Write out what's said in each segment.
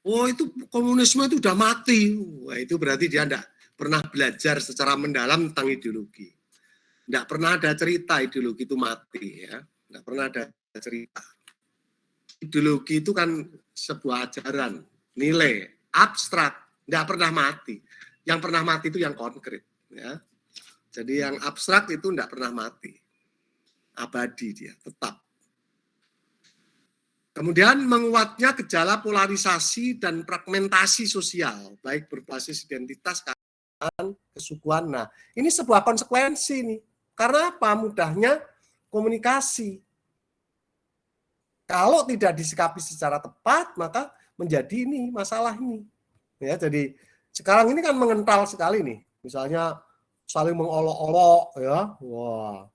oh itu komunisme itu udah mati. Wah, itu berarti dia enggak pernah belajar secara mendalam tentang ideologi. Enggak pernah ada cerita ideologi itu mati ya. Enggak pernah ada cerita. Ideologi itu kan sebuah ajaran, nilai, abstrak, enggak pernah mati. Yang pernah mati itu yang konkret ya. Jadi yang abstrak itu enggak pernah mati. Abadi dia, tetap. Kemudian menguatnya gejala polarisasi dan fragmentasi sosial, baik berbasis identitas, kesukuan. Nah, ini sebuah konsekuensi nih. Karena apa? Mudahnya komunikasi. Kalau tidak disikapi secara tepat, maka menjadi ini masalah ini. Ya, jadi sekarang ini kan mengental sekali nih. Misalnya saling mengolok-olok ya. Wah.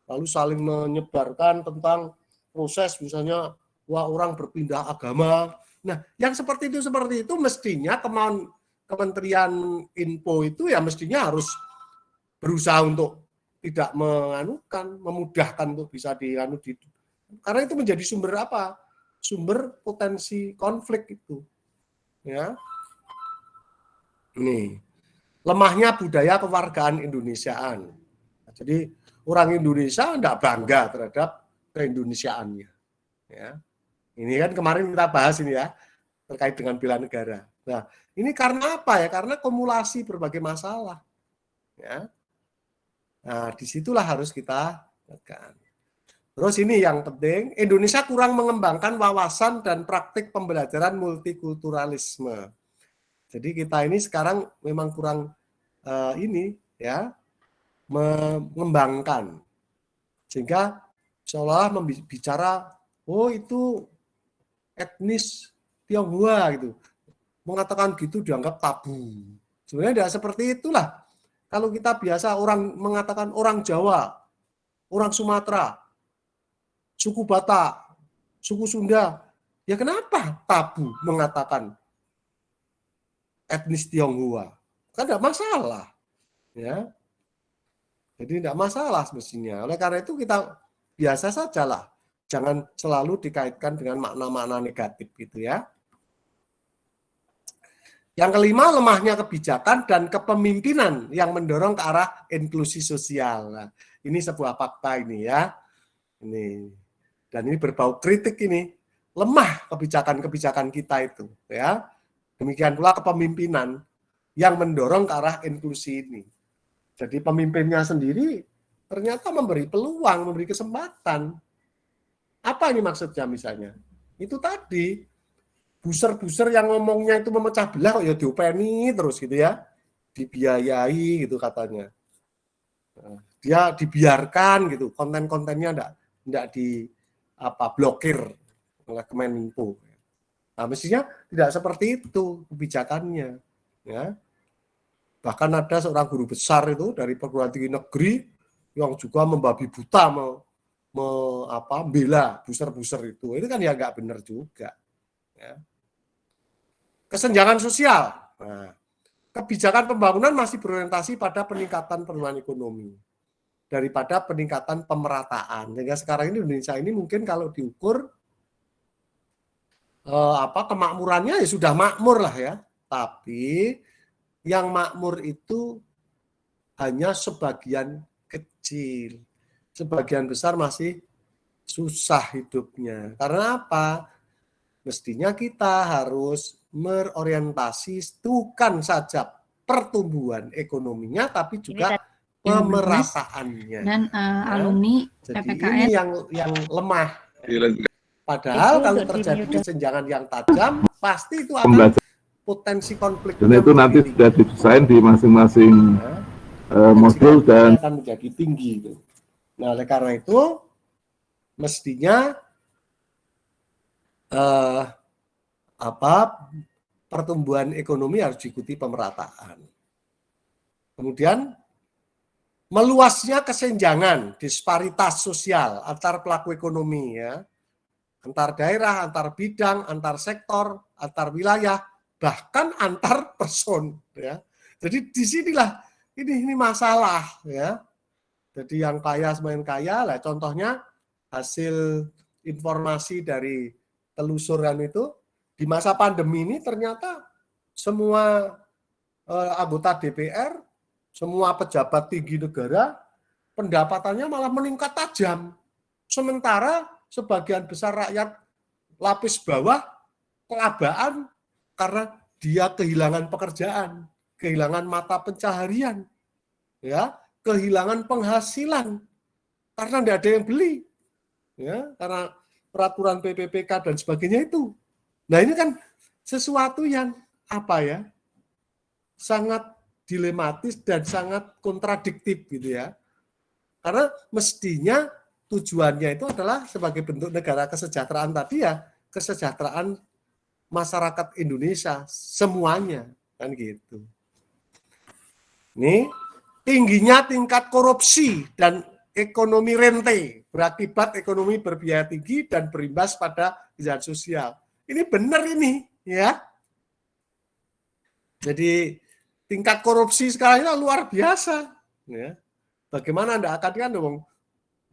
Lalu saling menyebarkan tentang proses misalnya wah orang berpindah agama. Nah, yang seperti itu mestinya Kementerian Info itu ya mestinya harus berusaha untuk tidak memudahkan untuk bisa karena itu menjadi sumber apa? Sumber potensi konflik itu. Ya. Nih, lemahnya budaya kewargaan Indonesiaan. Jadi orang Indonesia tidak bangga terhadap keindonesiaannya. Ya. Ini kan kemarin kita bahas ini ya, terkait dengan bela negara. Nah, ini karena apa ya? Karena kumulasi berbagai masalah. Ya. Nah, disitulah harus kita tekan. Terus ini yang penting, Indonesia kurang mengembangkan wawasan dan praktik pembelajaran multikulturalisme. Jadi kita ini sekarang memang kurang ini ya mengembangkan, sehingga seolah bicara, oh itu etnis Tionghoa gitu, mengatakan gitu dianggap tabu. Sebenarnya tidak seperti itulah. Kalau kita biasa orang mengatakan orang Jawa, orang Sumatera, suku Batak, suku Sunda, ya kenapa tabu mengatakan etnis Tionghoa? Kan tidak masalah, ya. Jadi tidak masalah semestinya. Oleh karena itu kita biasa sajalah, jangan selalu dikaitkan dengan makna-makna negatif gitu ya. Yang kelima, lemahnya kebijakan dan kepemimpinan yang mendorong ke arah inklusi sosial. Nah, ini sebuah fakta ini ya. Ini dan ini berbau kritik ini. Lemah kebijakan-kebijakan kita itu ya. Demikian pula kepemimpinan yang mendorong ke arah inklusi ini. Jadi pemimpinnya sendiri ternyata memberi peluang, memberi kesempatan. Apa ini maksudnya misalnya? Itu tadi, buser-buser yang ngomongnya itu memecah belah kok ya diopeni terus gitu ya. Dibiayai gitu katanya. Dia dibiarkan gitu, konten-kontennya enggak blokir oleh Kemeninfo. Nah, mestinya tidak seperti itu kebijakannya, ya. Bahkan ada seorang guru besar itu dari perguruan tinggi negeri yang juga membabi buta membela buser-buser itu. Itu kan ya nggak benar juga. Ya. Kesenjangan sosial. Nah, kebijakan pembangunan masih berorientasi pada peningkatan pertumbuhan ekonomi daripada peningkatan pemerataan. Sehingga sekarang ini Indonesia ini mungkin kalau diukur kemakmurannya ya sudah makmur lah ya. Tapi yang makmur itu hanya sebagian kecil. Sebagian besar masih susah hidupnya. Karena apa? Mestinya kita harus berorientasi bukan saja pertumbuhan ekonominya, tapi juga pemerataannya. Dan alumni jadi PPKN. ini yang lemah. Padahal kalau terjadi kesenjangan yang tajam, pasti itu akan potensi konflik. Dan itu nanti sudah didesain di masing-masing modul dan akan menjadi tinggi itu. Nah, oleh karena itu mestinya pertumbuhan ekonomi harus diikuti pemerataan. Kemudian meluasnya kesenjangan, disparitas sosial antar pelaku ekonomi ya. Antar daerah, antar bidang, antar sektor, antar wilayah, bahkan antar person ya. Jadi disinilah ini masalah ya. Jadi yang kaya semakin kaya lah, contohnya hasil informasi dari telusuran itu di masa pandemi ini ternyata semua anggota DPR, semua pejabat tinggi negara, pendapatannya malah meningkat tajam. Sementara sebagian besar rakyat lapis bawah kelabaan karena dia kehilangan pekerjaan, kehilangan mata pencaharian, ya, kehilangan penghasilan karena tidak ada yang beli, ya, karena peraturan PPPK dan sebagainya itu. Nah ini kan sesuatu yang apa ya, sangat dilematis dan sangat kontradiktif gitu ya. Karena mestinya tujuannya itu adalah sebagai bentuk negara kesejahteraan tadi ya, kesejahteraan masyarakat Indonesia semuanya kan gitu. Ini tingginya tingkat korupsi dan ekonomi rente berakibat ekonomi berbiaya tinggi dan berimbas pada kejahatan sosial. Ini benar ini ya. Jadi tingkat korupsi sekarang ini luar biasa ya. Bagaimana Anda akan kan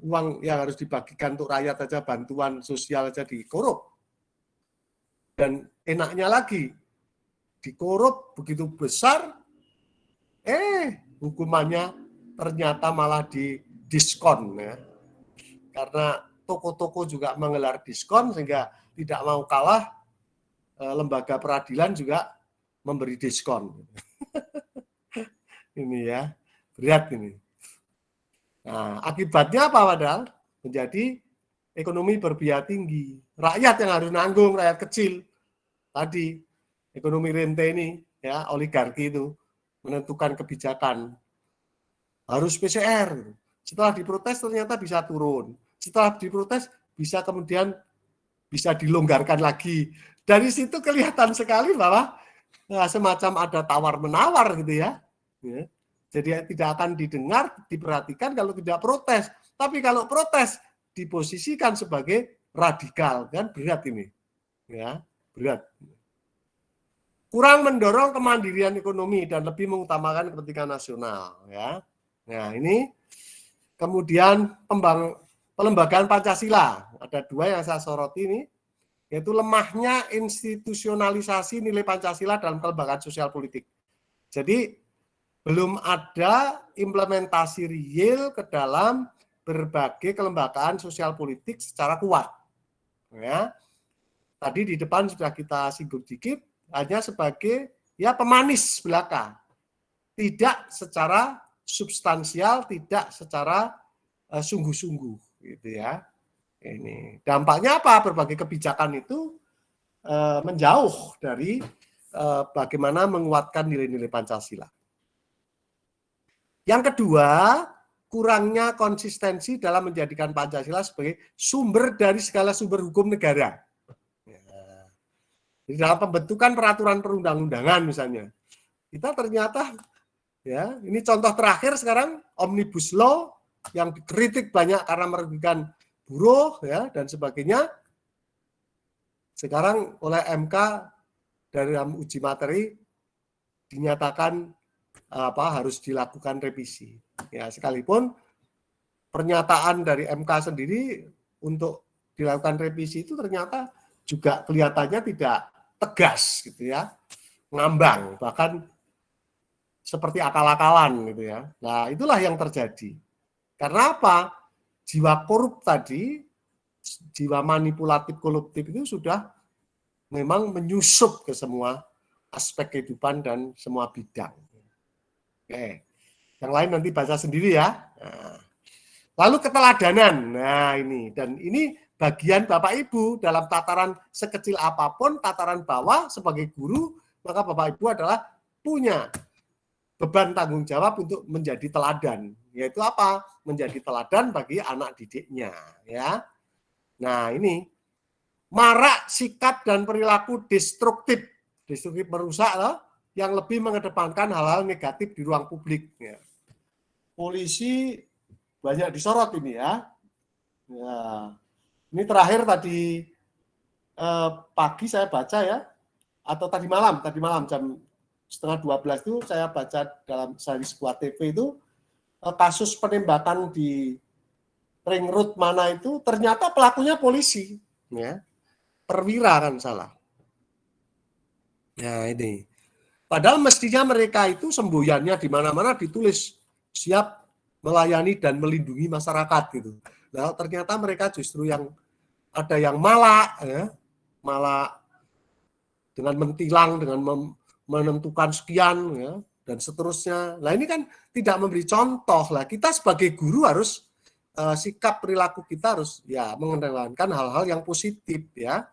uang yang harus dibagikan untuk rakyat aja, bantuan sosial aja dikorup. Dan enaknya lagi, dikorup begitu besar, hukumannya ternyata malah didiskon ya. Karena toko-toko juga menggelar diskon sehingga tidak mau kalah, lembaga peradilan juga memberi diskon. Ini ya, berat ini. Nah, akibatnya apa padahal? Menjadi ekonomi berbiaya tinggi. Rakyat yang harus nanggung, rakyat kecil. Tadi, ekonomi rente ini, ya, oligarki itu, menentukan kebijakan. Harus PCR. Setelah diprotes ternyata bisa turun. Setelah diprotes bisa kemudian bisa dilonggarkan lagi. Dari situ kelihatan sekali bahwa semacam ada tawar-menawar gitu ya. Jadi tidak akan didengar, diperhatikan kalau tidak protes. Tapi kalau protes diposisikan sebagai radikal, kan berat ini. Ya, berat. Kurang mendorong kemandirian ekonomi dan lebih mengutamakan kepentingan nasional, ya. Nah, ini kemudian pelembagaan Pancasila. Ada dua yang saya soroti ini, yaitu lemahnya institusionalisasi nilai Pancasila dalam kelembagaan sosial politik. Jadi belum ada implementasi real ke dalam berbagai kelembagaan sosial politik secara kuat. Ya. Tadi di depan sudah kita singgung dikit, hanya sebagai ya pemanis belaka. Tidak secara substansial, tidak secara sungguh-sungguh gitu ya. Ini dampaknya apa? Berbagai kebijakan itu menjauh dari bagaimana menguatkan nilai-nilai Pancasila. Yang kedua, kurangnya konsistensi dalam menjadikan Pancasila sebagai sumber dari segala sumber hukum negara. Di dalam pembentukan peraturan perundang-undangan misalnya, kita ternyata, ya ini contoh terakhir sekarang Omnibus Law yang dikritik banyak karena merugikan buruh, ya dan sebagainya. Sekarang oleh MK dalam uji materi dinyatakan harus dilakukan revisi. Ya, sekalipun pernyataan dari MK sendiri untuk dilakukan revisi itu ternyata juga kelihatannya tidak tegas gitu ya, ngambang, bahkan seperti akal-akalan gitu ya. Nah, itulah yang terjadi. Karena apa? Jiwa korup tadi, jiwa manipulatif koruptif itu sudah memang menyusup ke semua aspek kehidupan dan semua bidang. Oke, yang lain nanti baca sendiri ya. Nah, lalu keteladanan, nah ini dan ini bagian Bapak Ibu dalam tataran sekecil apapun, tataran bawah sebagai guru, maka Bapak Ibu adalah punya beban tanggung jawab untuk menjadi teladan, yaitu apa? Menjadi teladan bagi anak didiknya, ya. Nah ini marak sikap dan perilaku destruktif merusak loh, yang lebih mengedepankan hal-hal negatif di ruang publik. Ya. Polisi banyak disorot ini ya. Ya. Ini terakhir tadi pagi saya baca ya, atau tadi malam jam 11:30 itu saya baca dalam sebuah TV itu kasus penembakan di ring road mana itu ternyata pelakunya polisi, ya. Perwira kan salah. Nah ini. Padahal mestinya mereka itu semboyannya di mana-mana ditulis siap melayani dan melindungi masyarakat gitu. Nah ternyata mereka justru yang ada yang malah, ya, malah dengan mentilang, dengan menentukan sekian, ya, dan seterusnya. Nah ini kan tidak memberi contoh lah. Kita sebagai guru harus sikap perilaku kita harus ya mengedepankan hal-hal yang positif ya.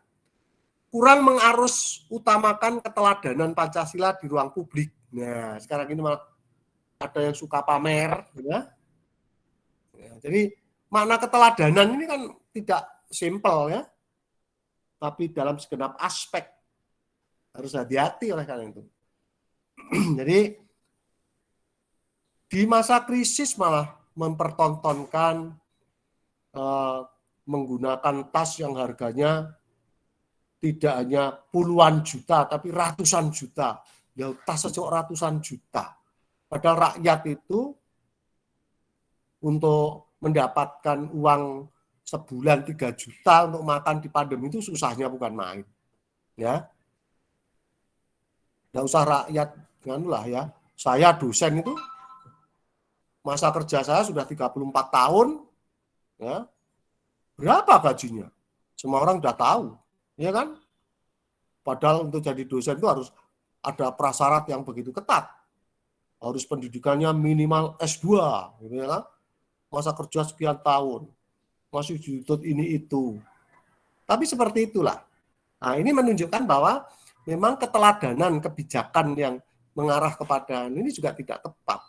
Kurang mengarus utamakan keteladanan Pancasila di ruang publik. Nah, sekarang ini malah ada yang suka pamer, ya. Jadi makna keteladanan ini kan tidak simpel ya, tapi dalam segenap aspek harus hati-hati oleh karena itu. Jadi di masa krisis malah mempertontonkan menggunakan tas yang harganya tidak hanya puluhan juta, tapi ratusan juta. Ya, tas saja ratusan juta. Padahal rakyat itu untuk mendapatkan uang sebulan 3 juta untuk makan di pandemi itu susahnya bukan main. Ya. Nggak usah rakyat, lah ya. Saya dosen itu, masa kerja saya sudah 34 tahun. Ya. Berapa gajinya? Semua orang sudah tahu. Ya kan? Padahal untuk jadi dosen itu harus ada prasyarat yang begitu ketat. Harus pendidikannya minimal S2, gitu ya kan? Masa kerja sekian tahun, masih dituntut ini itu. Tapi seperti itulah. Nah, ini menunjukkan bahwa memang keteladanan kebijakan yang mengarah kepada ini juga tidak tepat.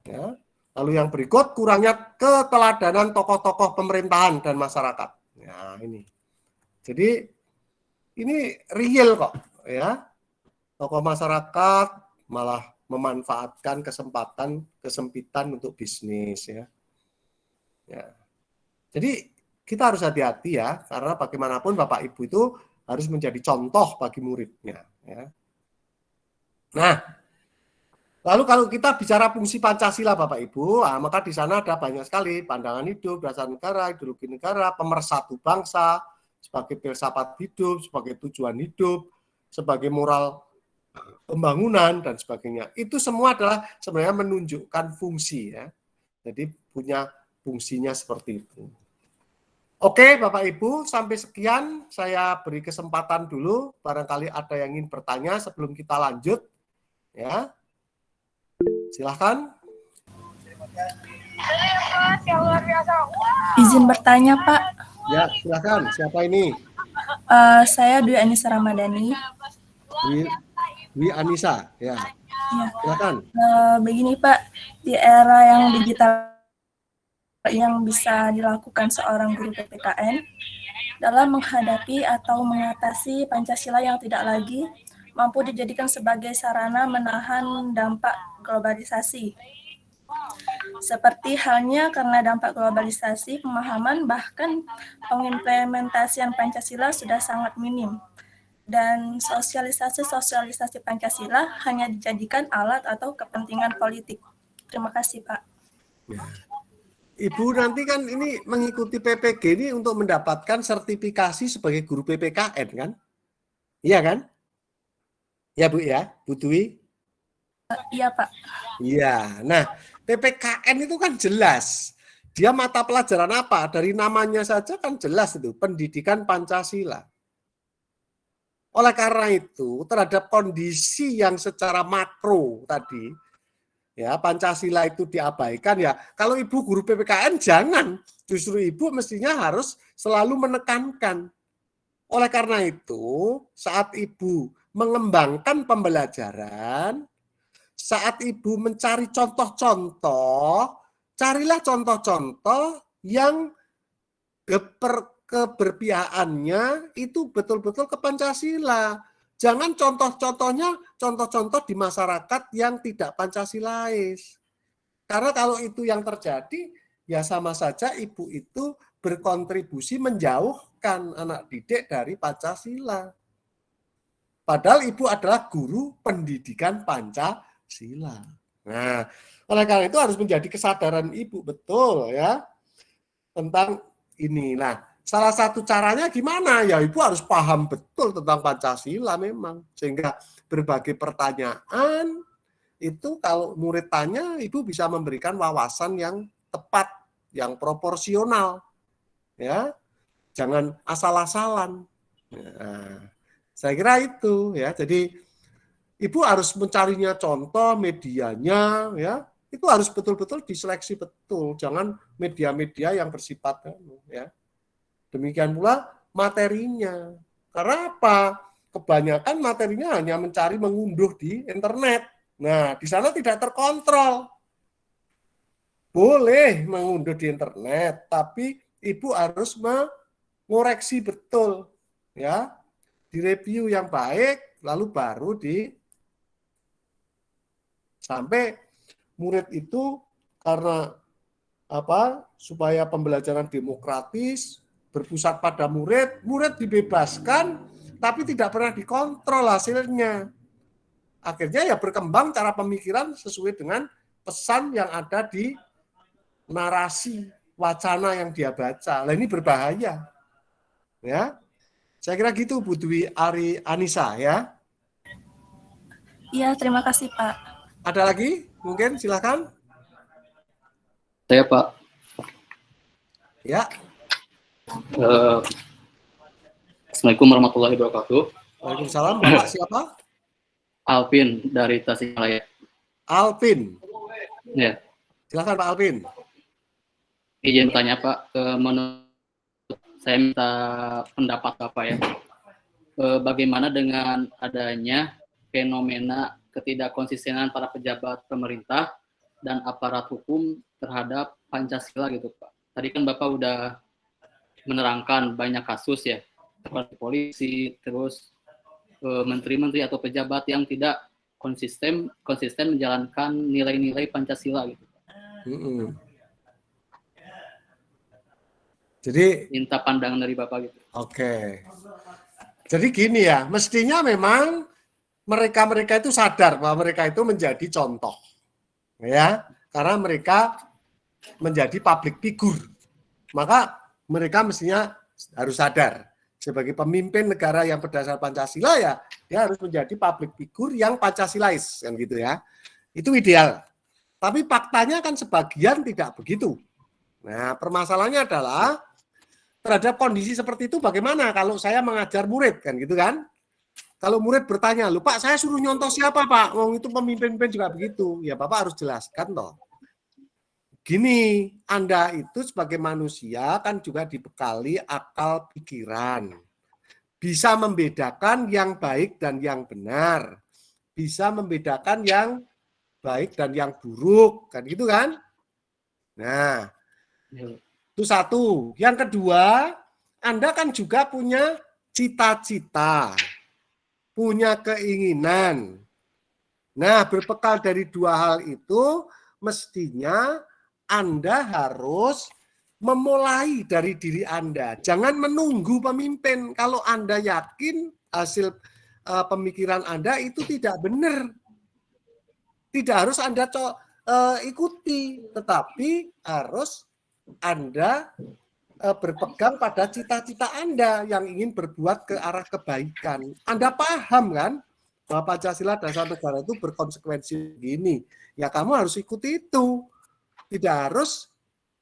Ya. Lalu yang berikut, kurangnya keteladanan tokoh-tokoh pemerintahan dan masyarakat. Nah, ini. Jadi ini real kok, ya. Tokoh masyarakat malah memanfaatkan kesempitan untuk bisnis, ya. Ya. Jadi kita harus hati-hati ya, karena bagaimanapun Bapak Ibu itu harus menjadi contoh bagi muridnya. Ya. Nah, lalu kalau kita bicara fungsi Pancasila Bapak Ibu, maka di sana ada banyak sekali pandangan hidup, dasar negara, ideologi negara, pemersatu bangsa, sebagai filsafat hidup, sebagai tujuan hidup, sebagai moral pembangunan, dan sebagainya. Itu semua adalah sebenarnya menunjukkan fungsi. Ya. Jadi punya fungsinya seperti itu. Oke Bapak Ibu, sampai sekian saya beri kesempatan dulu. Barangkali ada yang ingin bertanya sebelum kita lanjut. Ya. Silahkan. Izin bertanya, Pak. Ya, silahkan. Siapa ini? Saya Dwi Anissa Ramadhani. Dwi Anissa, ya. Ya. Silahkan. Begini, Pak, di era yang digital yang bisa dilakukan seorang guru PPKN dalam menghadapi atau mengatasi Pancasila yang tidak lagi mampu dijadikan sebagai sarana menahan dampak globalisasi. Seperti halnya karena dampak globalisasi, pemahaman bahkan pengimplementasian Pancasila sudah sangat minim. Dan sosialisasi Pancasila hanya dijadikan alat atau kepentingan politik. Terima kasih, Pak. Ya. Ibu nanti kan ini mengikuti PPG ini untuk mendapatkan sertifikasi sebagai guru PPKN kan? Iya kan? Ya Bu ya, Bu Dwi? Iya Pak. Iya, nah PPKN itu kan jelas. Dia mata pelajaran apa? Dari namanya saja kan jelas itu, pendidikan Pancasila. Oleh karena itu, terhadap kondisi yang secara makro tadi, ya Pancasila itu diabaikan ya. Kalau Ibu guru PPKN jangan, justru Ibu mestinya harus selalu menekankan. Oleh karena itu, saat Ibu mengembangkan pembelajaran, saat Ibu mencari contoh-contoh, carilah contoh-contoh yang keberpihakannya itu betul-betul ke Pancasila. Jangan contoh-contohnya contoh-contoh di masyarakat yang tidak Pancasilais. Karena kalau itu yang terjadi, ya sama saja Ibu itu berkontribusi menjauhkan anak didik dari Pancasila. Padahal Ibu adalah guru pendidikan Pancasila. Nah, oleh karena itu harus menjadi kesadaran Ibu betul ya tentang ini. Nah, salah satu caranya gimana? Ya Ibu harus paham betul tentang Pancasila memang. Sehingga berbagai pertanyaan itu kalau murid tanya, Ibu bisa memberikan wawasan yang tepat, yang proporsional. Ya, jangan asal-asalan. Nah, saya kira itu ya. Jadi Ibu harus mencarinya contoh medianya ya. Itu harus betul-betul diseleksi betul. Jangan media-media yang bersifat ya. Demikian pula materinya. Karena apa? Kebanyakan materinya hanya mencari mengunduh di internet. Nah, di sana tidak terkontrol. Boleh mengunduh di internet, tapi Ibu harus mengoreksi betul ya. Direview yang baik, lalu baru sampai murid itu karena apa? Supaya pembelajaran demokratis berpusat pada murid dibebaskan tapi tidak pernah dikontrol hasilnya. Akhirnya ya berkembang cara pemikiran sesuai dengan pesan yang ada di narasi wacana yang dia baca. Nah, ini berbahaya. Ya. Saya kira gitu Bu Dwi Ari Anissa ya. Iya, terima kasih Pak. Ada lagi? Mungkin silakan. Saya Pak. Ya. Assalamualaikum warahmatullahi wabarakatuh. Waalaikumsalam. Bapak siapa? Alvin dari Tasikmalaya. Alvin. Ya. Silakan Pak Alvin. Izin tanya Pak, menurut saya minta pendapat Bapak ya. Bagaimana dengan adanya fenomena ketidakkonsistenan para pejabat pemerintah dan aparat hukum terhadap Pancasila gitu Pak. Tadi kan Bapak udah menerangkan banyak kasus ya, seperti polisi, terus menteri-menteri atau pejabat yang tidak konsisten menjalankan nilai-nilai Pancasila gitu. Jadi minta pandangan dari Bapak gitu. Oke. Jadi gini ya, mestinya memang mereka itu sadar bahwa mereka itu menjadi contoh. Ya, karena mereka menjadi public figure. Maka mereka mestinya harus sadar sebagai pemimpin negara yang berdasar Pancasila ya, dia harus menjadi public figure yang Pancasilais kan gitu ya. Itu ideal. Tapi faktanya kan sebagian tidak begitu. Nah, permasalahannya adalah terhadap kondisi seperti itu bagaimana kalau saya mengajar murid kan gitu kan? Kalau murid bertanya, "Loh Pak, saya suruh nyontoh siapa Pak? Wong itu pemimpin-pemimpin juga begitu." Ya Bapak harus jelaskan toh. Gini, Anda itu sebagai manusia kan juga dibekali akal pikiran. Bisa membedakan yang baik dan yang benar. Bisa membedakan yang baik dan yang buruk, kan gitu kan? Nah, itu satu. Yang kedua, Anda kan juga punya cita-cita, punya keinginan. Nah, berbekal dari dua hal itu, mestinya Anda harus memulai dari diri Anda. Jangan menunggu pemimpin. Kalau Anda yakin hasil pemikiran Anda itu tidak benar, tidak harus Anda ikuti, tetapi harus Anda berpegang pada cita-cita Anda yang ingin berbuat ke arah kebaikan. Anda paham kan bahwa Pancasila dasar negara itu berkonsekuensi begini. Ya kamu harus ikuti itu. Tidak harus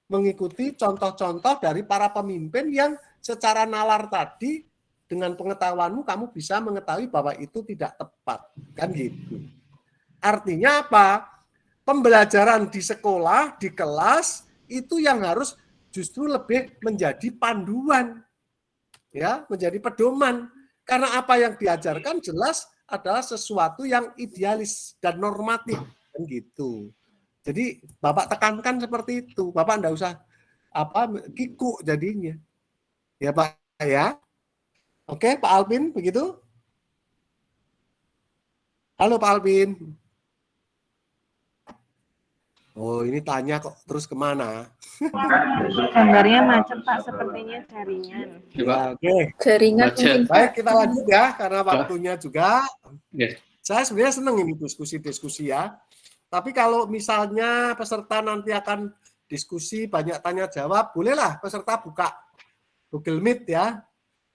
mengikuti contoh-contoh dari para pemimpin yang secara nalar tadi dengan pengetahuanmu kamu bisa mengetahui bahwa itu tidak tepat. Kan gitu. Artinya apa? Pembelajaran di sekolah, di kelas itu yang harus justru lebih menjadi panduan, ya, menjadi pedoman. Karena apa yang diajarkan jelas adalah sesuatu yang idealis dan normatif, kan gitu. Jadi Bapak tekankan seperti itu, Bapak enggak usah kiku jadinya, ya Pak ya. Oke Pak Alvin begitu. Halo Pak Alvin. Oh, ini tanya kok terus kemana? Gambarnya macet Pak, sepertinya jaringan. Ya, oke. Jaringan mungkin. Baik, kita lanjut ya, karena waktunya juga. Yes. Saya sebenarnya senang ini diskusi-diskusi ya. Tapi kalau misalnya peserta nanti akan diskusi, banyak tanya jawab, bolehlah peserta buka Google Meet ya.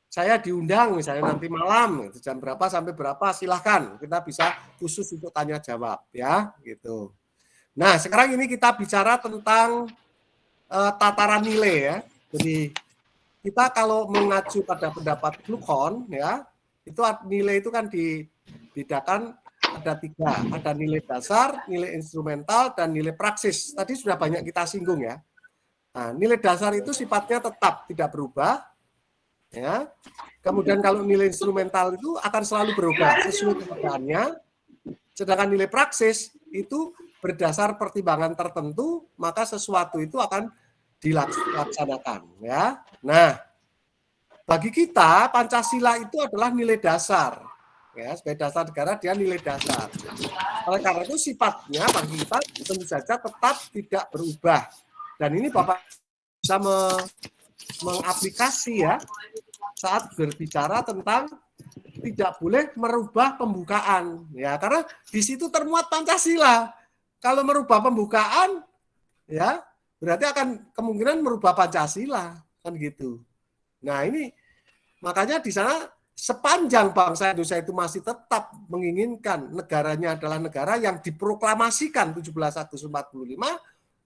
Saya diundang misalnya nanti malam gitu, jam berapa sampai berapa, silahkan kita bisa khusus untuk tanya jawab ya gitu. Nah sekarang ini kita bicara tentang tataran nilai ya. Jadi kita kalau mengacu pada pendapat Gluckhohn ya, itu nilai itu kan dibedakan ada 3, ada nilai dasar, nilai instrumental, dan nilai praksis. Tadi sudah banyak kita singgung ya. Nah, nilai dasar itu sifatnya tetap tidak berubah. Ya. Kemudian kalau nilai instrumental itu akan selalu berubah sesuai keadaannya. Sedangkan nilai praksis itu berdasar pertimbangan tertentu, maka sesuatu itu akan dilaksanakan. Ya. Nah, bagi kita Pancasila itu adalah nilai dasar. Ya, sebagai dasar negara dia nilai dasar. Oleh karena itu sifatnya bagi kita tentu saja tetap tidak berubah. Dan ini Bapak bisa mengaplikasi ya saat berbicara tentang tidak boleh merubah pembukaan ya, karena di situ termuat Pancasila. Kalau merubah pembukaan ya berarti akan kemungkinan merubah Pancasila kan gitu. Nah, ini makanya di sana sepanjang bangsa Indonesia itu masih tetap menginginkan negaranya adalah negara yang diproklamasikan 17 Agustus 45,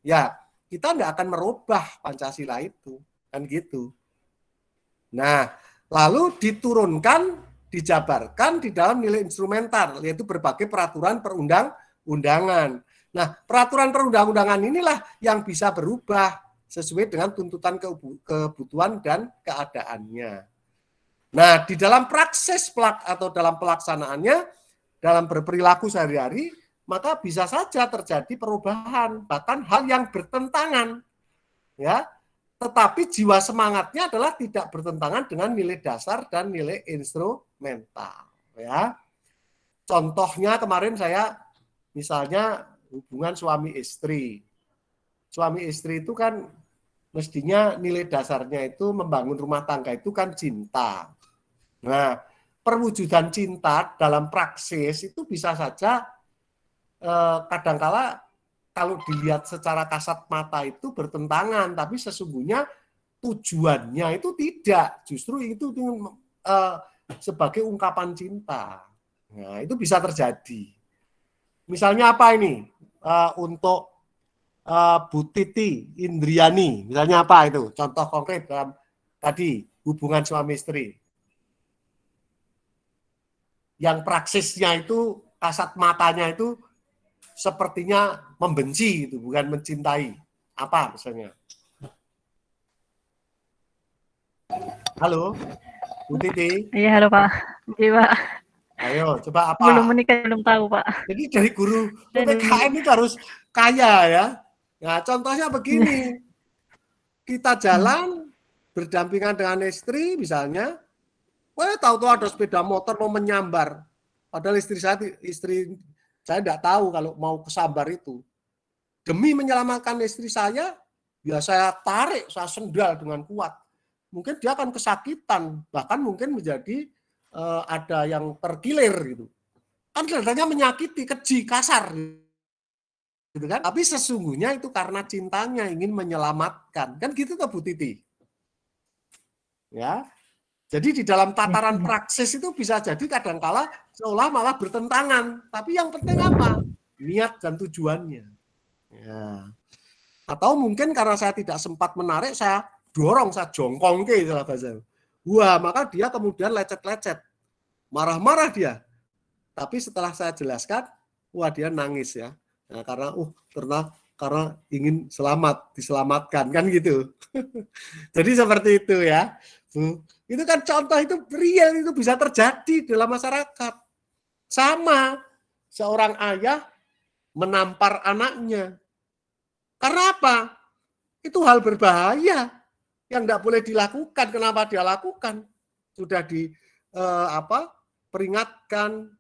ya kita tidak akan merubah Pancasila itu kan gitu. Nah, lalu diturunkan, dijabarkan di dalam nilai instrumental, yaitu berbagai peraturan perundang-undangan. Nah, peraturan perundang-undangan inilah yang bisa berubah sesuai dengan tuntutan kebutuhan dan keadaannya. Nah, di dalam praksis atau dalam pelaksanaannya, dalam berperilaku sehari-hari, maka bisa saja terjadi perubahan, bahkan hal yang bertentangan. Ya, tetapi jiwa semangatnya adalah tidak bertentangan dengan nilai dasar dan nilai instrumental. Ya, contohnya kemarin saya misalnya hubungan suami istri. Suami istri itu kan mestinya nilai dasarnya itu membangun rumah tangga itu kan cinta. Nah, perwujudan cinta dalam praksis itu bisa saja kadangkala kalau dilihat secara kasat mata itu bertentangan, tapi sesungguhnya tujuannya itu tidak. Justru itu sebagai ungkapan cinta. Nah, itu bisa terjadi. Misalnya apa ini? Untuk Bu Titi Indriani, misalnya apa itu? Contoh konkret dalam tadi hubungan suami istri. Yang praksisnya itu kasat matanya itu sepertinya membenci itu, bukan mencintai. Apa misalnya? Halo, Bu Titi. Iya, halo Pak. Iya, Pak. Ayo, coba apa? Belum menikah, belum tahu, Pak. Jadi dari guru PPKN itu harus kaya ya. Nah, contohnya begini. Kita jalan berdampingan dengan istri misalnya. Wah, tahu-tahu ada sepeda motor mau menyambar. Padahal istri saya tidak tahu kalau mau kesambar itu. Demi menyelamatkan istri saya, ya saya tarik, saya sendal dengan kuat. Mungkin dia akan kesakitan, bahkan mungkin menjadi ada yang terkilir gitu. Kan kelihatannya menyakiti, keji, kasar gitu kan. Tapi sesungguhnya itu karena cintanya ingin menyelamatkan. Kan gitu tuh Bu Titi. Ya. Jadi di dalam tataran praksis itu bisa jadi kadangkala seolah malah bertentangan. Tapi yang penting apa? Niat dan tujuannya. Ya. Atau mungkin karena saya tidak sempat menarik, saya dorong, saya jongkong ke istilah bahasa. Wah, maka dia kemudian lecet-lecet. Marah-marah dia. Tapi setelah saya jelaskan, wah dia nangis ya. Nah, karena ingin diselamatkan kan gitu. Jadi seperti itu ya. Itu kan contoh itu real, itu bisa terjadi dalam masyarakat. Sama seorang ayah menampar anaknya. Karena apa? Itu hal berbahaya yang tidak boleh dilakukan. Kenapa dia lakukan? Sudah peringatkan,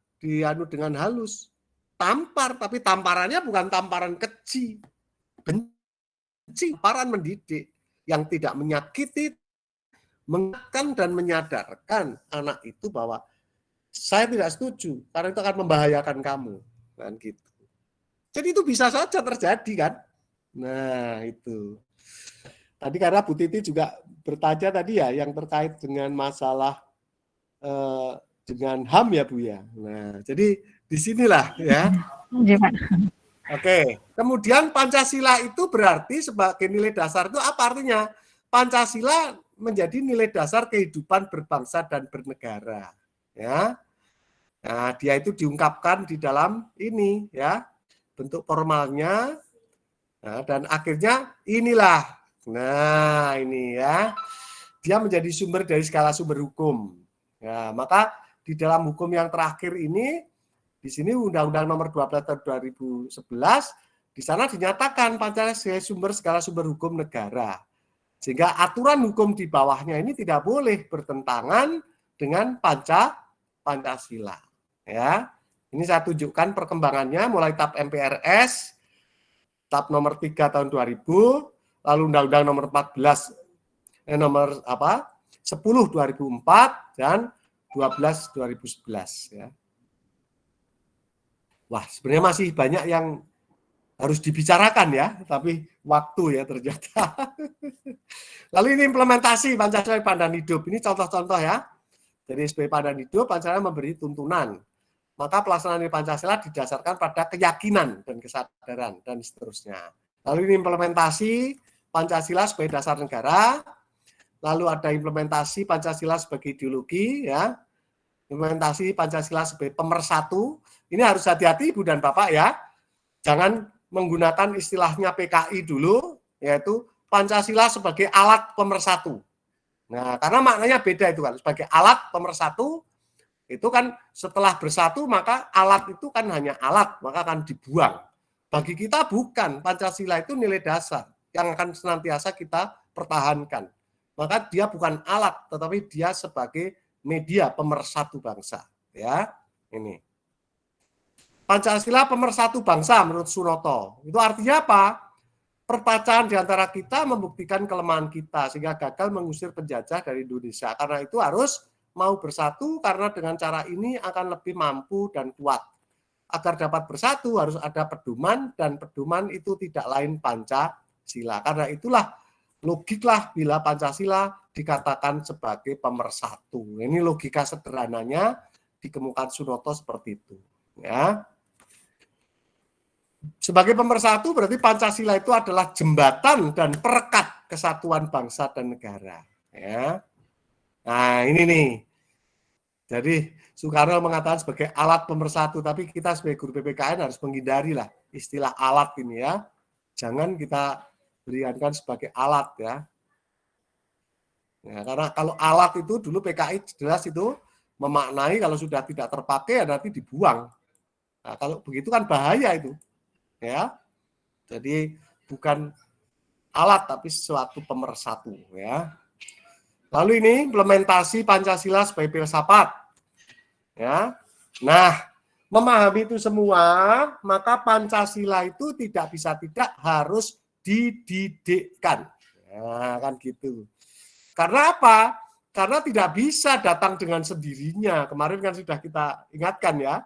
dengan halus. Tampar, tapi tamparannya bukan tamparan keji. Benci, tamparan mendidik yang tidak menyakiti, mengingatkan dan menyadarkan anak itu bahwa saya tidak setuju karena itu akan membahayakan kamu, kan gitu. Jadi itu bisa saja terjadi kan. Nah itu. Tadi karena Bu Titi juga bertanya tadi ya yang terkait dengan masalah dengan HAM ya Bu ya. Nah, jadi disinilah ya. Iya, Pak. Oke, kemudian Pancasila itu berarti sebagai nilai dasar itu apa artinya? Pancasila menjadi nilai dasar kehidupan berbangsa dan bernegara. Ya, nah, dia itu diungkapkan di dalam ini ya, bentuk formalnya. Nah, dan akhirnya inilah. Nah, ini ya. Dia menjadi sumber dari segala sumber hukum. Ya, maka di dalam hukum yang terakhir ini di sini Undang-Undang Nomor 12 Tahun 2011 di sana dinyatakan Pancasila sebagai sumber segala sumber hukum negara. Sehingga aturan hukum di bawahnya ini tidak boleh bertentangan dengan Pancasila. Ya. Ini saya tunjukkan perkembangannya mulai TAP MPRS, TAP nomor 3 tahun 2000, lalu Undang-Undang nomor 14 nomor 10 2004 dan 12 2011 ya. Wah, sebenarnya masih banyak yang harus dibicarakan ya, tapi waktu ya ternyata. Lalu ini implementasi Pancasila Pandangan Hidup. Ini contoh-contoh ya. Jadi sebagai pandangan hidup, Pancasila memberi tuntunan. Maka pelaksanaan Pancasila didasarkan pada keyakinan dan kesadaran dan seterusnya. Lalu ini implementasi Pancasila sebagai dasar negara. Lalu ada implementasi Pancasila sebagai ideologi ya. Implementasi Pancasila sebagai pemersatu. Ini harus hati-hati Ibu dan Bapak ya. Jangan menggunakan istilahnya PKI dulu, yaitu Pancasila sebagai alat pemersatu. Nah, karena maknanya beda itu kan. Sebagai alat pemersatu, itu kan setelah bersatu, maka alat itu kan hanya alat, maka akan dibuang. Bagi kita bukan. Pancasila itu nilai dasar yang akan senantiasa kita pertahankan. Maka dia bukan alat, tetapi dia sebagai media pemersatu bangsa. Ya, ini. Pancasila pemersatu bangsa menurut Sunoto. Itu artinya apa? Perpecahan di antara kita membuktikan kelemahan kita sehingga gagal mengusir penjajah dari Indonesia. Karena itu harus mau bersatu karena dengan cara ini akan lebih mampu dan kuat. Agar dapat bersatu harus ada pedoman dan pedoman itu tidak lain Pancasila. Karena itulah logiklah bila Pancasila dikatakan sebagai pemersatu. Ini logika sederhananya dikemukakan Sunoto seperti itu. Ya. Sebagai pemersatu berarti Pancasila itu adalah jembatan dan perekat kesatuan bangsa dan negara. Ya. Nah ini nih. Jadi Soekarno mengatakan sebagai alat pemersatu, tapi kita sebagai guru PPKN harus menghindari lah istilah alat ini ya. Jangan kita berikan sebagai alat ya. Ya, karena kalau alat itu dulu PKI jelas itu memaknai kalau sudah tidak terpakai ya nanti dibuang. Nah, kalau begitu kan bahaya itu. Ya. Jadi bukan alat tapi sesuatu pemersatu ya. Lalu ini implementasi Pancasila sebagai filsafat. Ya. Nah, memahami itu semua, maka Pancasila itu tidak bisa tidak harus dididikkan. Nah, kan gitu. Karena apa? Karena tidak bisa datang dengan sendirinya. Kemarin kan sudah kita ingatkan ya.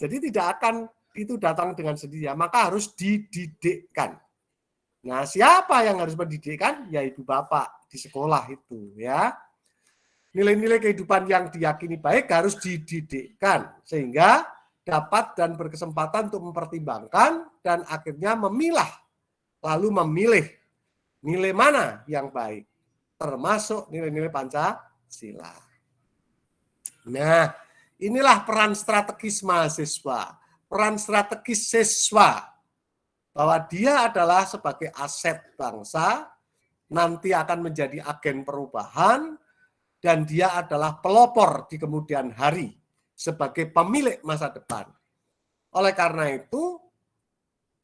Jadi tidak akan itu datang dengan sendirinya, maka harus dididikkan. Nah, siapa yang harus mendidikkan? Ya ibu bapak di sekolah itu ya. Nilai-nilai kehidupan yang diyakini baik harus dididikkan sehingga dapat dan berkesempatan untuk mempertimbangkan dan akhirnya memilah lalu memilih nilai mana yang baik termasuk nilai-nilai Pancasila. Nah, inilah peran strategis mahasiswa. Peran strategis siswa bahwa dia adalah sebagai aset bangsa, nanti akan menjadi agen perubahan, dan dia adalah pelopor di kemudian hari sebagai pemilik masa depan. Oleh karena itu,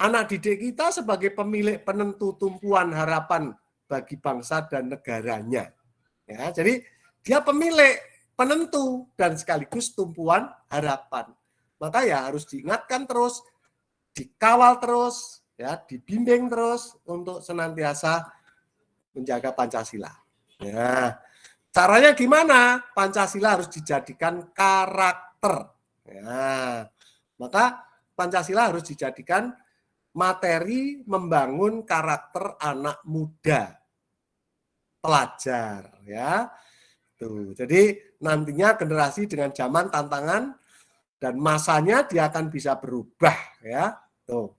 anak didik kita sebagai pemilik penentu tumpuan harapan bagi bangsa dan negaranya. Ya, jadi dia pemilik penentu dan sekaligus tumpuan harapan. Maka ya harus diingatkan terus, dikawal terus, ya, dibimbing terus untuk senantiasa menjaga Pancasila. Ya, caranya gimana? Pancasila harus dijadikan karakter. Ya, maka Pancasila harus dijadikan materi membangun karakter anak muda. pelajar ya. Tuh. Jadi nantinya generasi dengan zaman tantangan dan masanya dia akan bisa berubah ya. Tuh.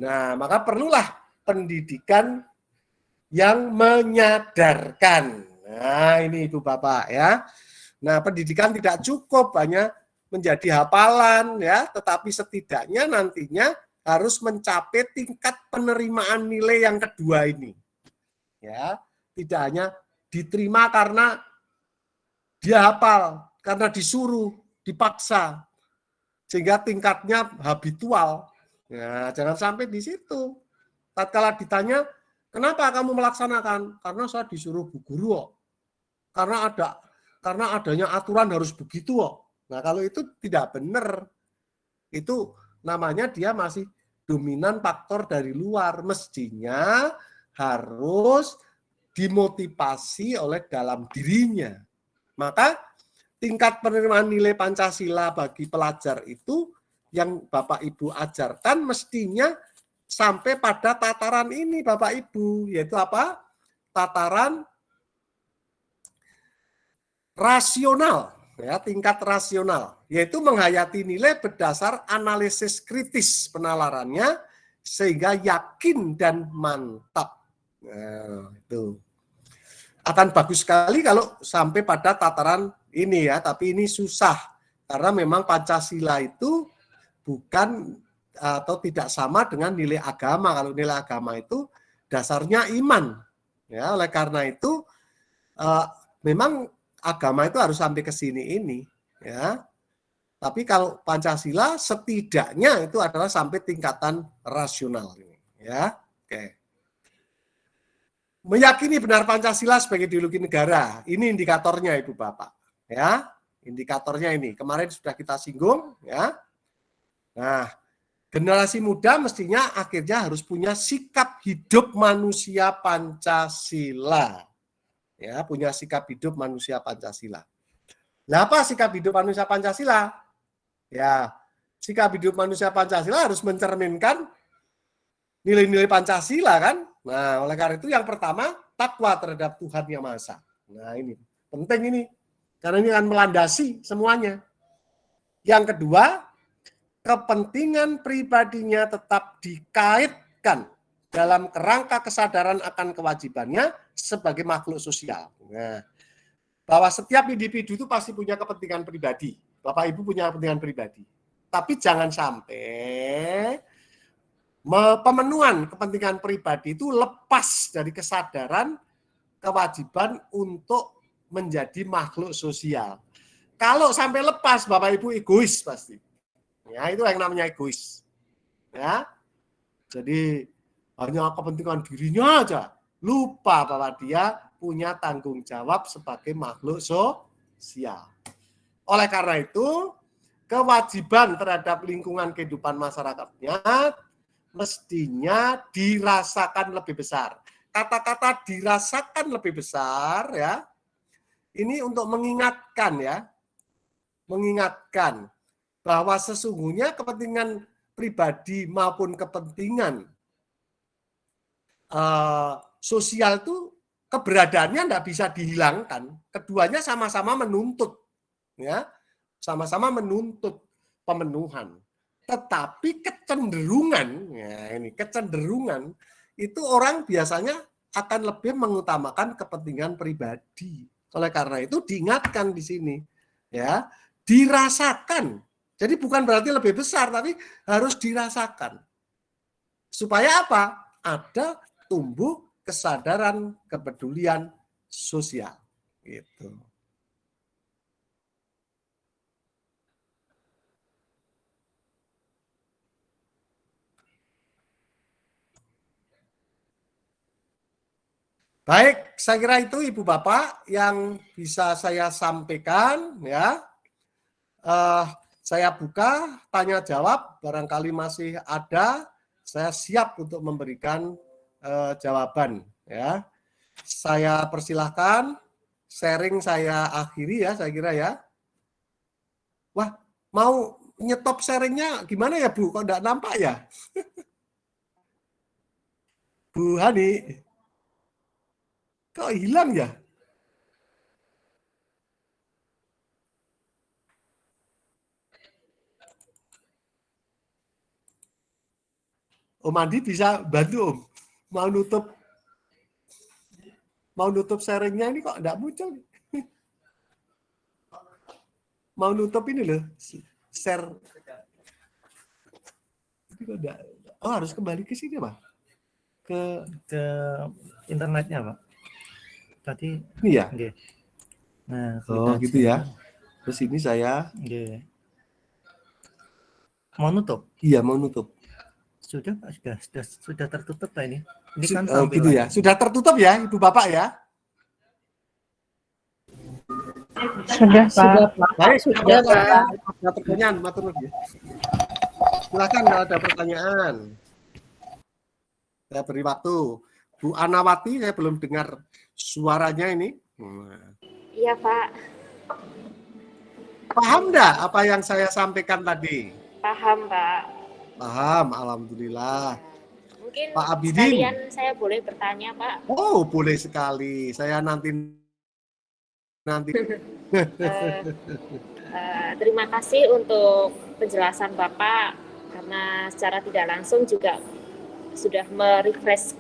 Nah, maka perlulah pendidikan yang menyadarkan. Nah, ini Ibu Bapak ya. Nah, pendidikan tidak cukup hanya menjadi hafalan ya, tetapi setidaknya nantinya harus mencapai tingkat penerimaan nilai yang kedua ini. Ya, tidak hanya diterima karena dia hafal, karena disuruh, dipaksa, sehingga tingkatnya habitual. Ya, jangan sampai di situ. Tatkala ditanya, kenapa kamu melaksanakan? Karena saya disuruh Bu Guru kok. Karena adanya aturan harus begitu kok. Nah, kalau itu tidak benar. Itu namanya dia masih dominan faktor dari luar. Mestinya harus dimotivasi oleh dalam dirinya. Maka tingkat penerimaan nilai Pancasila bagi pelajar itu yang Bapak Ibu ajarkan mestinya sampai pada tataran ini Bapak Ibu, yaitu apa? Tataran rasional, ya, tingkat rasional, yaitu menghayati nilai berdasar analisis kritis penalarannya sehingga yakin dan mantap. Nah, itu akan bagus sekali kalau sampai pada tataran ini ya, tapi ini susah karena memang Pancasila itu bukan atau tidak sama dengan nilai agama. Kalau nilai agama itu dasarnya iman. Ya, oleh karena itu memang agama itu harus sampai ke sini ini, ya. Tapi kalau Pancasila setidaknya itu adalah sampai tingkatan rasional ini, ya. Oke. Meyakini benar Pancasila sebagai ideologi negara. Ini indikatornya Ibu Bapak, ya. Indikatornya ini. Kemarin sudah kita singgung, ya. Nah, generasi muda mestinya akhirnya harus punya sikap hidup manusia Pancasila. Ya, punya sikap hidup manusia Pancasila. Nah, apa sikap hidup manusia Pancasila? Ya, sikap hidup manusia Pancasila harus mencerminkan nilai-nilai Pancasila kan. Nah, oleh karena itu yang pertama takwa terhadap Tuhan Yang Maha Esa. Nah, ini penting ini karena ini akan melandasi semuanya. Yang kedua, kepentingan pribadinya tetap dikaitkan dalam kerangka kesadaran akan kewajibannya sebagai makhluk sosial. Nah, bahwa setiap individu itu pasti punya kepentingan pribadi. Bapak Ibu punya kepentingan pribadi. Tapi jangan sampai pemenuhan kepentingan pribadi itu lepas dari kesadaran kewajiban untuk menjadi makhluk sosial. Kalau sampai lepas, Bapak Ibu egois pasti. Ya, itu yang namanya egois. Ya. Jadi hanya kepentingan dirinya aja. Lupa bahwa dia punya tanggung jawab sebagai makhluk sosial. Oleh karena itu, kewajiban terhadap lingkungan kehidupan masyarakatnya mestinya dirasakan lebih besar. Kata-kata dirasakan lebih besar ya. Ini untuk mengingatkan ya. Mengingatkan bahwa sesungguhnya kepentingan pribadi maupun kepentingan sosial itu keberadaannya tidak bisa dihilangkan. Keduanya sama-sama menuntut, ya, sama-sama menuntut pemenuhan. Tetapi kecenderungan, ya ini kecenderungan itu orang biasanya akan lebih mengutamakan kepentingan pribadi. Oleh karena itu diingatkan di sini, ya, dirasakan. Jadi bukan berarti lebih besar, tapi harus dirasakan. Supaya apa? Ada tumbuh kesadaran kepedulian sosial. Gitu. Baik, saya kira itu Ibu Bapak yang bisa saya sampaikan ya. Saya buka tanya jawab, barangkali masih ada, saya siap untuk memberikan jawaban ya. Saya persilahkan, sharing saya akhiri ya, saya kira ya. Wah, mau nyetop sharingnya gimana ya Bu? Kok enggak nampak ya? Bu Hani. Kok hilang ya? Om Andi bisa bantu Om. Mau nutup sharingnya ini kok enggak muncul. Mau nutup ini loh, share. Ini kok enggak. Oh, harus kembali ke sini, Pak. Ke internetnya, Pak. Tadi ini ya? nggih. Nah, Oh, gitu ya. Terus ini saya nggih. Mau nutup? iya mau nutup. Sudah, Pak, sudah tertutup Pak ini. Ini kan Oh, sampai gitu ya. Sudah tertutup ya, Ibu Bapak ya? Sudah, Pak. Baik, Sudah, Pak. ada pertanyaan, matur nuwun. Silakan kalau ada pertanyaan. Saya beri waktu. Bu Anawati, saya belum dengar suaranya ini. Iya, Pak. Paham enggak apa yang saya sampaikan tadi? Paham, Pak. Paham, alhamdulillah. Mungkin Pak Abidin. sekalian saya boleh bertanya, Pak. Oh, boleh sekali. Saya nanti. Terima kasih untuk penjelasan Bapak, karena secara tidak langsung juga sudah merefresh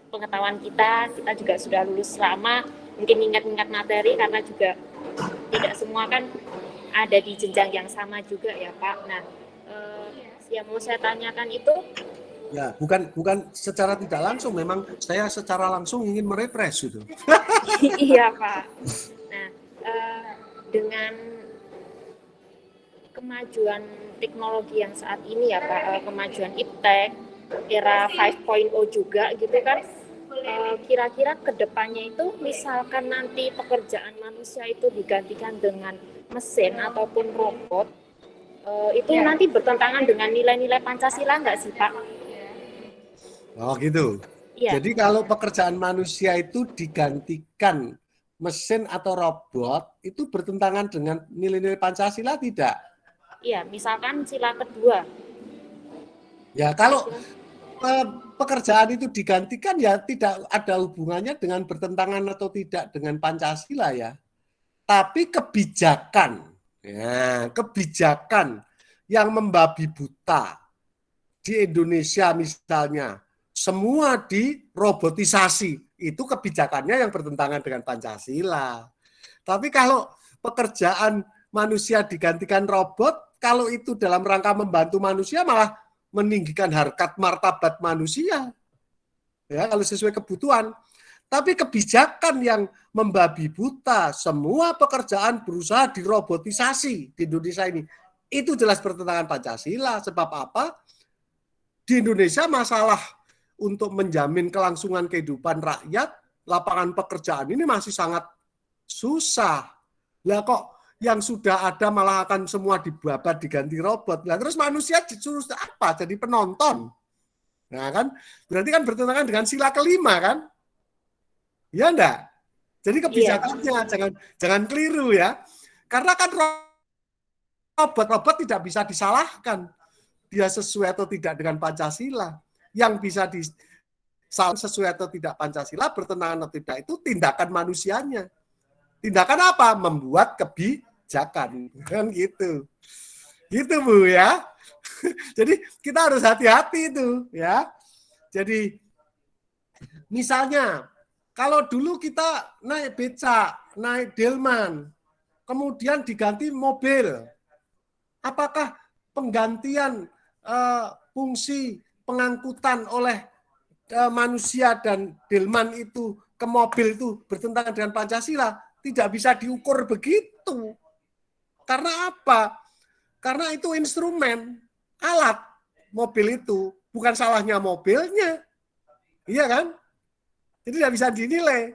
pengetahuan kita. Kita juga sudah lulus lama, mungkin ingat-ingat materi karena juga tidak semua kan ada di jenjang yang sama juga ya Pak. Nah, yang mau saya tanyakan itu Ya, bukan secara tidak langsung, memang saya secara langsung ingin merefresh itu. iya Pak. Nah, dengan kemajuan teknologi yang saat ini ya Pak, kemajuan iptek, era 5.0 juga gitu kan, kira-kira kedepannya itu misalkan nanti pekerjaan manusia itu digantikan dengan mesin ataupun robot, itu nanti bertentangan dengan nilai-nilai Pancasila nggak sih Pak? Oh gitu. Iya. Jadi kalau pekerjaan manusia itu digantikan mesin atau robot, itu bertentangan dengan nilai-nilai Pancasila tidak? Iya, misalkan sila kedua. Ya kalau pekerjaan itu digantikan ya tidak ada hubungannya dengan bertentangan atau tidak dengan Pancasila ya. Tapi kebijakan, ya, kebijakan yang membabi buta di Indonesia misalnya, semua dirobotisasi, itu kebijakannya yang bertentangan dengan Pancasila. Tapi kalau pekerjaan manusia digantikan robot, kalau itu dalam rangka membantu manusia malah meninggikan harkat martabat manusia. Ya, kalau sesuai kebutuhan. Tapi kebijakan yang membabi buta, semua pekerjaan berusaha dirobotisasi di Indonesia ini, itu jelas bertentangan Pancasila. Sebab apa? Di Indonesia masalah untuk menjamin kelangsungan kehidupan rakyat, lapangan pekerjaan ini masih sangat susah. Lah kok yang sudah ada malah akan semua dibabat diganti robot. Nah, terus manusia disuruh apa? Jadi penonton. Nah kan, berarti kan bertentangan dengan sila kelima kan? Ya enggak? Jadi kebijakannya jangan keliru ya. Karena kan robot tidak bisa disalahkan. Dia sesuai atau tidak dengan Pancasila. Yang bisa disalah sesuai atau tidak Pancasila, bertentangan atau tidak, itu tindakan manusianya. Tindakan apa? Membuat kebijakan. Kan gitu. Gitu Bu ya. Jadi kita harus hati-hati itu ya. Jadi misalnya kalau dulu kita naik becak, naik delman, kemudian diganti mobil. Apakah penggantian fungsi pengangkutan oleh manusia dan delman itu ke mobil itu bertentangan dengan Pancasila? Tidak bisa diukur begitu. Karena apa? Karena itu instrumen, alat mobil itu. Bukan salahnya mobilnya. Iya kan? Jadi tidak bisa dinilai.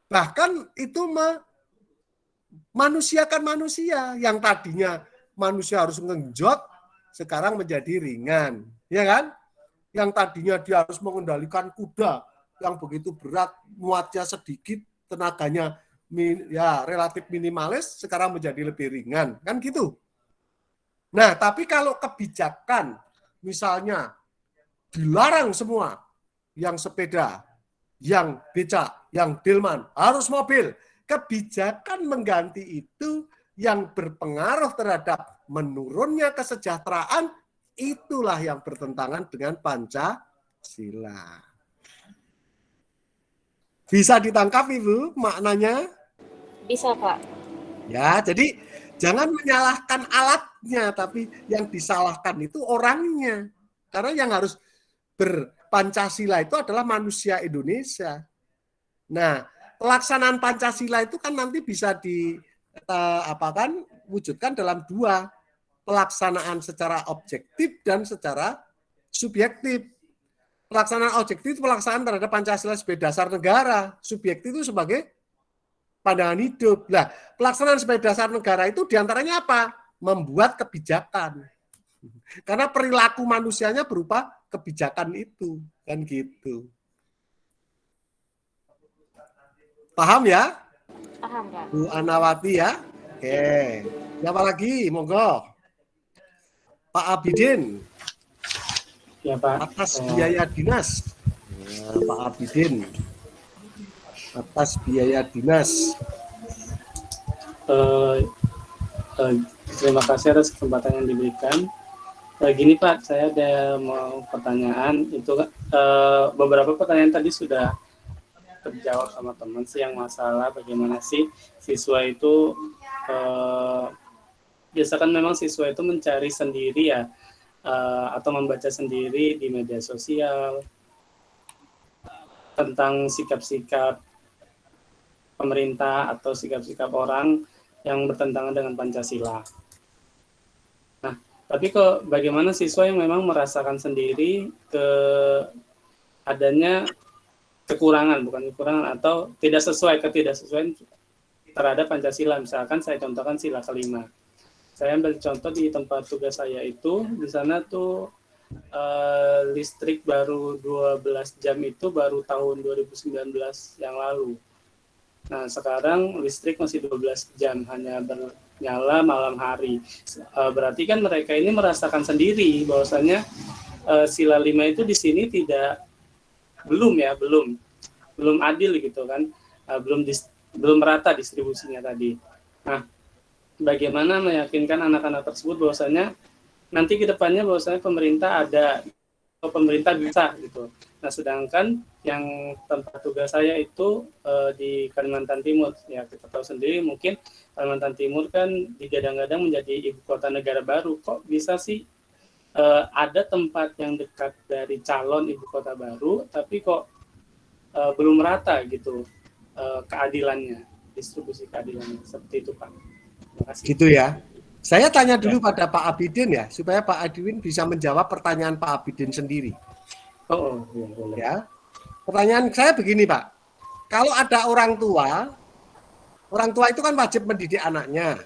Bahkan itu manusiakan manusia. Yang tadinya manusia harus ngenjot, sekarang menjadi ringan. Ya kan? Yang tadinya dia harus mengendalikan kuda yang begitu berat, muatnya sedikit, tenaganya ya relatif minimalis, sekarang menjadi lebih ringan. Kan gitu. Nah, tapi kalau kebijakan, misalnya dilarang semua yang sepeda, yang beca, yang delman, harus mobil. Kebijakan mengganti itu yang berpengaruh terhadap menurunnya kesejahteraan, itulah yang bertentangan dengan Pancasila. Bisa ditangkap Ibu maknanya? Bisa, Pak. Ya, jadi jangan menyalahkan alatnya, tapi yang disalahkan itu orangnya. Karena yang harus berpancasila itu adalah manusia Indonesia. Nah, pelaksanaan Pancasila itu kan nanti bisa wujudkan dalam dua, pelaksanaan secara objektif dan secara subjektif. Pelaksanaan objektif itu pelaksanaan terhadap Pancasila sebagai dasar negara, subjektif itu sebagai pandangan hidup. Nah, pelaksanaan sebagai dasar negara itu diantaranya apa? Membuat kebijakan. Karena perilaku manusianya berupa kebijakan itu, kan gitu. Paham ya? Paham, Pak. Bu Anawati ya? Oke. Siapa lagi? Monggo. Pak Abidin. Ya, Pak. Atas biaya dinas. Ya, Pak Abidin. Atas biaya dinas. Terima kasih atas kesempatan yang diberikan. Gini Pak, saya ada mau pertanyaan. Itu beberapa pertanyaan tadi sudah terjawab sama teman sih, yang masalah bagaimana sih siswa itu biasakan memang siswa itu mencari sendiri ya, atau membaca sendiri di media sosial tentang sikap-sikap pemerintah atau sikap-sikap orang yang bertentangan dengan Pancasila. Nah, tapi kok bagaimana siswa yang memang merasakan sendiri adanya kekurangan, bukan kekurangan, atau ketidaksesuaian terhadap Pancasila. Misalkan saya contohkan sila kelima. Saya ambil contoh di tempat tugas saya itu, di sana tuh listrik baru 12 jam itu baru tahun 2019 yang lalu. Nah, sekarang listrik masih 12 jam, hanya bernyala malam hari. Berarti kan mereka ini merasakan sendiri bahwasanya sila 5 itu di sini belum adil gitu kan, belum merata distribusinya tadi. Nah, bagaimana meyakinkan anak-anak tersebut bahwasanya nanti ke depannya bahwasanya pemerintah bisa gitu. Nah, sedangkan yang tempat tugas saya itu di Kalimantan Timur, ya kita tahu sendiri mungkin Kalimantan Timur kan digadang-gadang menjadi ibu kota negara baru. Kok bisa sih ada tempat yang dekat dari calon ibu kota baru, tapi kok belum rata gitu keadilannya, distribusi keadilannya, seperti itu Pak. Terima kasih. Gitu ya. Saya tanya dulu pada Pak Abidin ya, supaya Pak Abidin bisa menjawab pertanyaan Pak Abidin sendiri. Ya, boleh. Ya. Pertanyaan saya begini Pak, kalau ada orang tua itu kan wajib mendidik anaknya.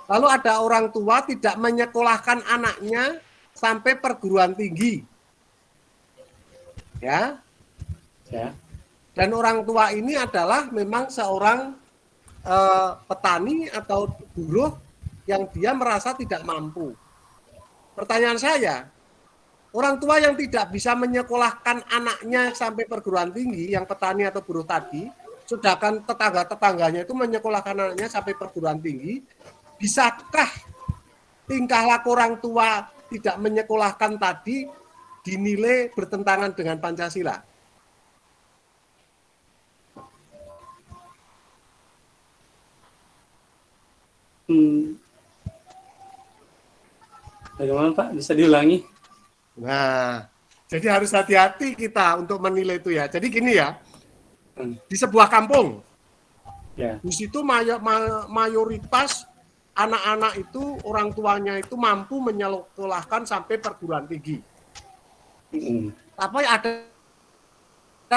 Lalu ada orang tua tidak menyekolahkan anaknya sampai perguruan tinggi. Ya. Dan orang tua ini adalah memang seorang petani atau buruh yang dia merasa tidak mampu. Pertanyaan saya, orang tua yang tidak bisa menyekolahkan anaknya sampai perguruan tinggi, yang petani atau buruh tadi, sedangkan tetangga-tetangganya itu menyekolahkan anaknya sampai perguruan tinggi, bisakah tingkah laku orang tua tidak menyekolahkan tadi dinilai bertentangan dengan Pancasila? Bagaimana Pak? Bisa diulangi? Nah, jadi harus hati-hati kita untuk menilai itu ya. Jadi gini ya, di sebuah kampung, di situ mayoritas anak-anak itu orang tuanya itu mampu menyekolahkan sampai perguruan tinggi. Tapi ada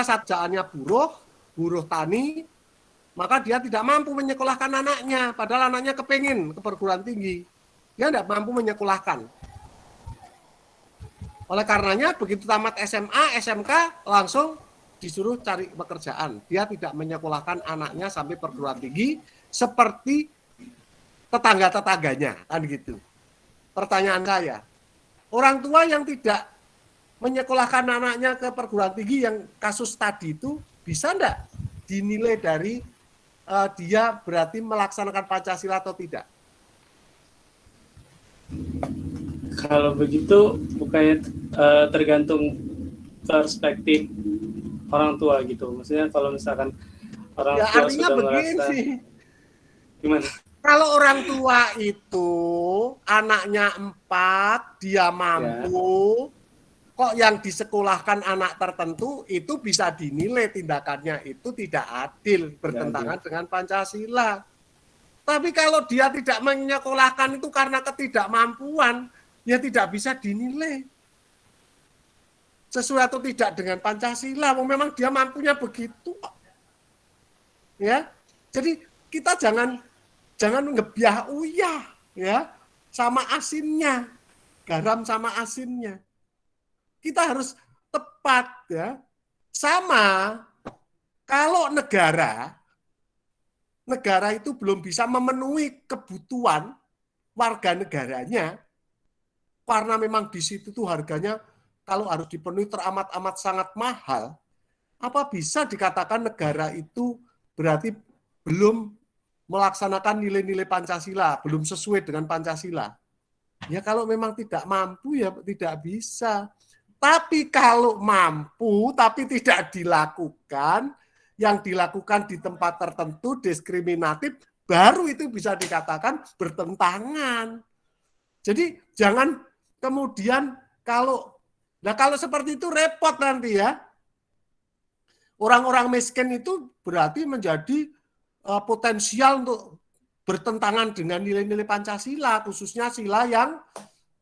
sarjananya buruh tani, maka dia tidak mampu menyekolahkan anaknya, padahal anaknya kepingin ke perguruan tinggi. Dia tidak mampu menyekolahkan. Oleh karenanya begitu tamat SMA, SMK langsung disuruh cari pekerjaan. Dia tidak menyekolahkan anaknya sampai perguruan tinggi seperti tetangga-tetangganya, kan gitu. Pertanyaan saya, orang tua yang tidak menyekolahkan anaknya ke perguruan tinggi yang kasus tadi itu bisa enggak dinilai dari dia berarti melaksanakan Pancasila atau tidak? Kalau begitu bukannya tergantung perspektif orang tua gitu. Maksudnya kalau misalkan orang Ya tua artinya sudah merasa begini, gimana? kalau orang tua itu anaknya 4, dia mampu, kok yang disekolahkan anak tertentu itu bisa dinilai tindakannya itu tidak adil, bertentangan dengan Pancasila. Tapi kalau dia tidak menyekolahkan itu karena ketidakmampuan, ya tidak bisa dinilai sesuai atau tidak dengan Pancasila. Memang dia mampunya begitu. Ya, jadi kita jangan ngebiah uyah, ya, sama asinnya, garam sama asinnya. Kita harus tepat, ya. Sama kalau negara itu belum bisa memenuhi kebutuhan warga negaranya, karena memang di situ tuh harganya kalau harus dipenuhi teramat-amat sangat mahal, apa bisa dikatakan negara itu berarti belum melaksanakan nilai-nilai Pancasila, belum sesuai dengan Pancasila? Ya kalau memang tidak mampu ya tidak bisa. Tapi kalau mampu tapi tidak dilakukan, yang dilakukan di tempat tertentu diskriminatif, baru itu bisa dikatakan bertentangan. Jadi jangan kemudian kalau seperti itu repot nanti ya. Orang-orang miskin itu berarti menjadi potensial untuk bertentangan dengan nilai-nilai Pancasila, khususnya sila yang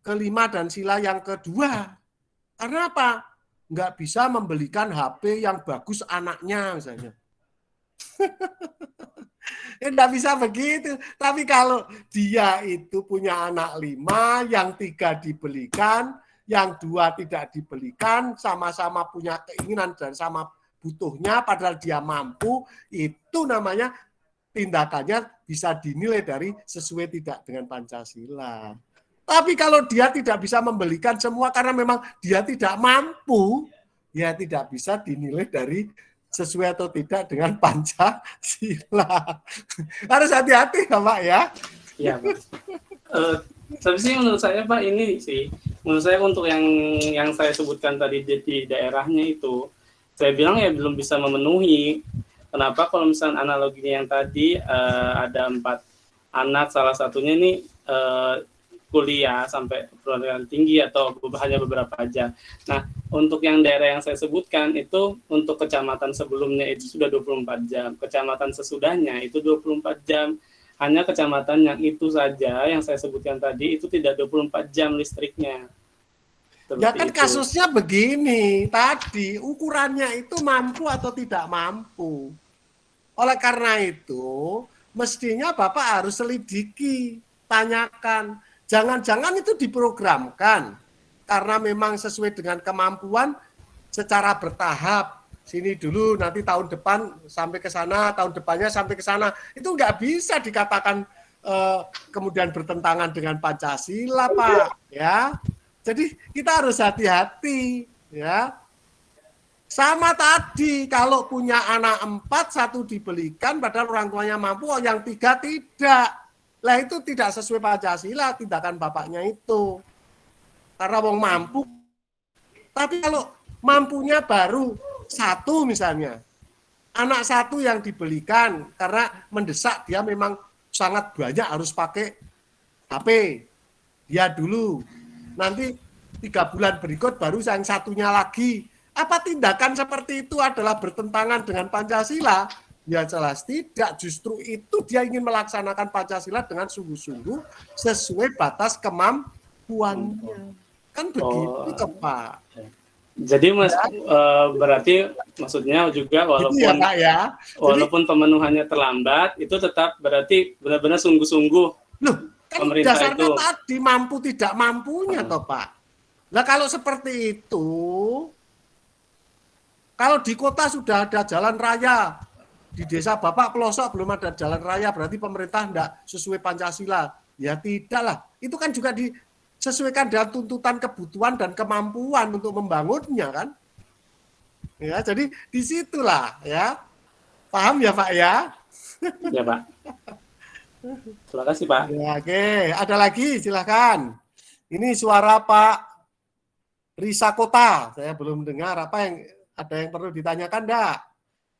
kelima dan sila yang kedua. Karena apa? Nggak bisa membelikan HP yang bagus anaknya misalnya. Nggak bisa begitu. Tapi kalau dia itu punya anak 5, yang 3 dibelikan, yang 2 tidak dibelikan, sama-sama punya keinginan dan sama butuhnya, padahal dia mampu, itu namanya tindakannya bisa dinilai dari sesuai tidak dengan Pancasila. Tapi kalau dia tidak bisa membelikan semua karena memang dia tidak mampu, ya tidak bisa dinilai dari sesuai atau tidak dengan Pancasila. Harus hati-hati ya Pak ya. Iya Pak. Tapi sih menurut saya Pak ini sih, menurut saya untuk yang saya sebutkan tadi di daerahnya itu, saya bilang ya belum bisa memenuhi. Kenapa? Kalau misalnya analoginya yang tadi ada 4 anak, salah satunya ini kuliah sampai perguruan tinggi atau hanya beberapa aja. Nah, untuk yang daerah yang saya sebutkan itu untuk kecamatan sebelumnya itu sudah 24 jam. Kecamatan sesudahnya itu 24 jam. Hanya kecamatan yang itu saja yang saya sebutkan tadi itu tidak 24 jam listriknya. Seperti Ya kan itu. kasusnya begini, tadi ukurannya itu mampu atau tidak mampu. Oleh karena itu, mestinya Bapak harus selidiki, tanyakan. Jangan-jangan itu diprogramkan karena memang sesuai dengan kemampuan secara bertahap. Sini dulu, nanti tahun depan sampai ke sana, tahun depannya sampai ke sana. Itu nggak bisa dikatakan kemudian bertentangan dengan Pancasila, Pak. Ya, jadi kita harus hati-hati. Ya, sama tadi kalau punya anak 4, 1 dibelikan, padahal orang tuanya mampu, yang 3 tidak. Lah itu tidak sesuai Pancasila tindakan bapaknya itu. Karena wong mampu. Tapi kalau mampunya baru 1 misalnya. Anak 1 yang dibelikan karena mendesak, dia memang sangat banyak harus pakai HP. Dia dulu. Nanti 3 bulan berikut baru yang satunya lagi. Apa tindakan seperti itu adalah bertentangan dengan Pancasila? Ya jelas tidak, justru itu dia ingin melaksanakan Pancasila dengan sungguh-sungguh sesuai batas kemampuannya. Kan begitu toh, Pak. Jadi Mas berarti maksudnya juga walaupun ya, Pak, ya. Walaupun pemenuhannya terlambat itu tetap berarti benar-benar sungguh-sungguh. Loh, kan pemerintah dasarnya itu tadi mampu tidak mampunya toh, Pak. Nah, kalau seperti itu, kalau di kota sudah ada jalan raya, di desa Bapak pelosok belum ada jalan raya, berarti pemerintah tidak sesuai Pancasila. Ya tidaklah. Itu kan juga sesuaikan dengan tuntutan kebutuhan dan kemampuan untuk membangunnya kan. Ya, jadi disitulah ya. Paham ya Pak ya? Ya Pak. Terima kasih Pak. Ya, oke, ada lagi silakan. Ini suara Pak Risa Kota. Saya belum dengar apa yang ada yang perlu ditanyakan enggak?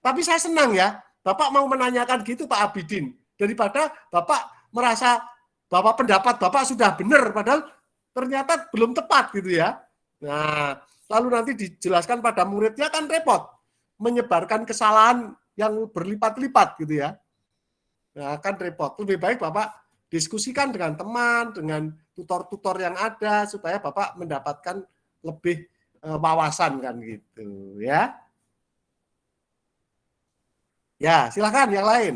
Tapi saya senang ya, Bapak mau menanyakan gitu Pak Abidin. Daripada Bapak merasa bahwa pendapat Bapak sudah benar, padahal ternyata belum tepat gitu ya. Nah, lalu nanti dijelaskan pada muridnya kan repot. Menyebarkan kesalahan yang berlipat-lipat gitu ya. Nah, kan repot. Lebih baik Bapak diskusikan dengan teman, dengan tutor-tutor yang ada, supaya Bapak mendapatkan lebih wawasan kan gitu ya. Ya, silakan yang lain.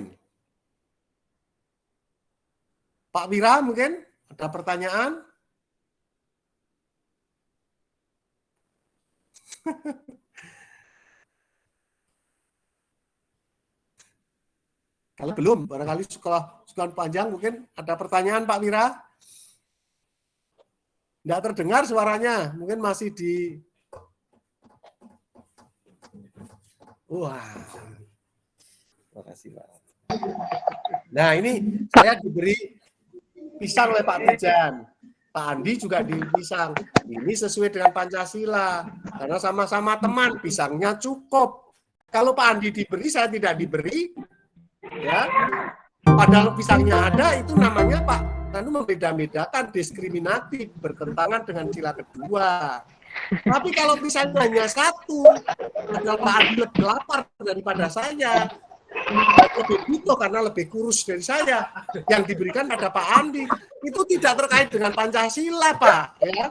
Pak Wira mungkin ada pertanyaan? Kalau belum, barangkali sekolah panjang mungkin ada pertanyaan Pak Wira? Tidak terdengar suaranya, mungkin masih di... Wah, terima kasih Pak. Nah ini saya diberi pisang oleh Pak Tijan. Pak Andi juga di pisang. Ini sesuai dengan Pancasila. Karena sama-sama teman, pisangnya cukup. Kalau Pak Andi diberi, saya tidak diberi. Ya, padahal pisangnya ada, itu namanya Pak Anu membeda-bedakan, diskriminatif, bertentangan dengan sila kedua. Tapi kalau pisangnya hanya satu, padahal Pak Andi lebih lapar daripada saya, lebih butuh karena lebih kurus dari saya, yang diberikan pada Pak Andi itu tidak terkait dengan Pancasila Pak, ya.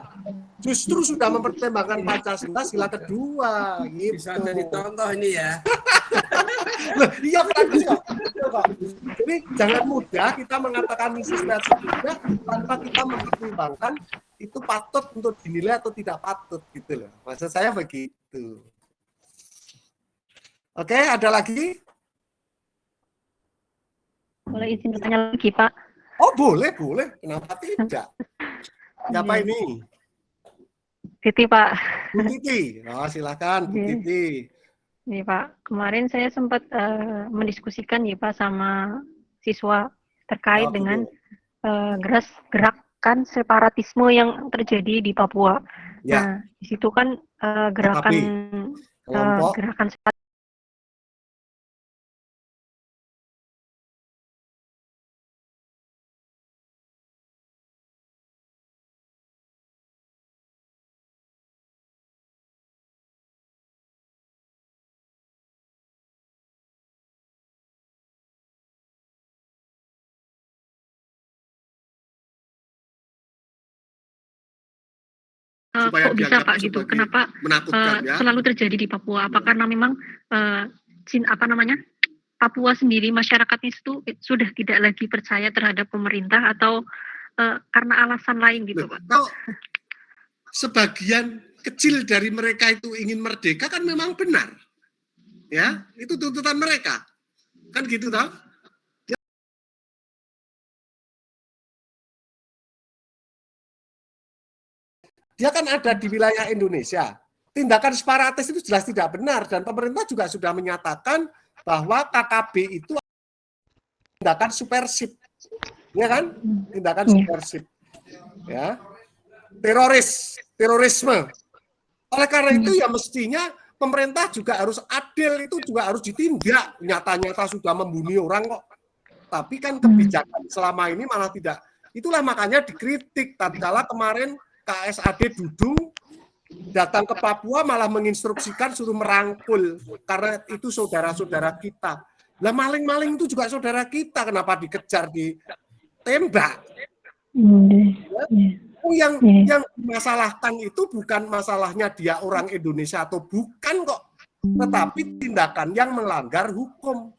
Justru sudah mempertimbangkan Pancasila sila kedua gitu. Bisa jadi contoh ini ya. Iya Pak. Jadi jangan mudah kita mengatakan misi spesifik tanpa kita mempertimbangkan itu patut untuk dinilai atau tidak patut gitu loh. Maksud saya begitu. Oke, ada lagi? Boleh izin bertanya lagi, Pak? Oh, boleh. Kenapa tidak? Siapa ini? Titi, Pak. Bu Titi. Oh, silakan Bu Titi. Nih, Pak. Kemarin saya sempat mendiskusikan ya, Pak, sama siswa terkait dengan gerakan separatisme yang terjadi di Papua. Ya. Nah, di situ kan gerakan separatisme kok bisa Pak gitu? Kenapa ya? Selalu terjadi di Papua? Apa karena memang Papua sendiri masyarakatnya itu sudah tidak lagi percaya terhadap pemerintah atau karena alasan lain gitu Pak? Kalau sebagian kecil dari mereka itu ingin merdeka kan memang benar, ya itu tuntutan mereka, kan gitu toh? Dia kan ada di wilayah Indonesia. Tindakan separatis itu jelas tidak benar dan pemerintah juga sudah menyatakan bahwa KKB itu tindakan subversif, ya kan? Tindakan subversif, ya, terorisme. Oleh karena itu ya mestinya pemerintah juga harus adil, itu juga harus ditindak. Nyata-nyata sudah membunuh orang kok. Tapi kan kebijakan selama ini malah tidak. Itulah makanya dikritik. Tatkala kemarin KSAD Dudung datang ke Papua malah menginstruksikan suruh merangkul karena itu saudara-saudara kita. Lah maling-maling itu juga saudara kita, kenapa dikejar ditembak? Yang dimasalahkan itu bukan masalahnya dia orang Indonesia atau bukan kok, tetapi tindakan yang melanggar hukum.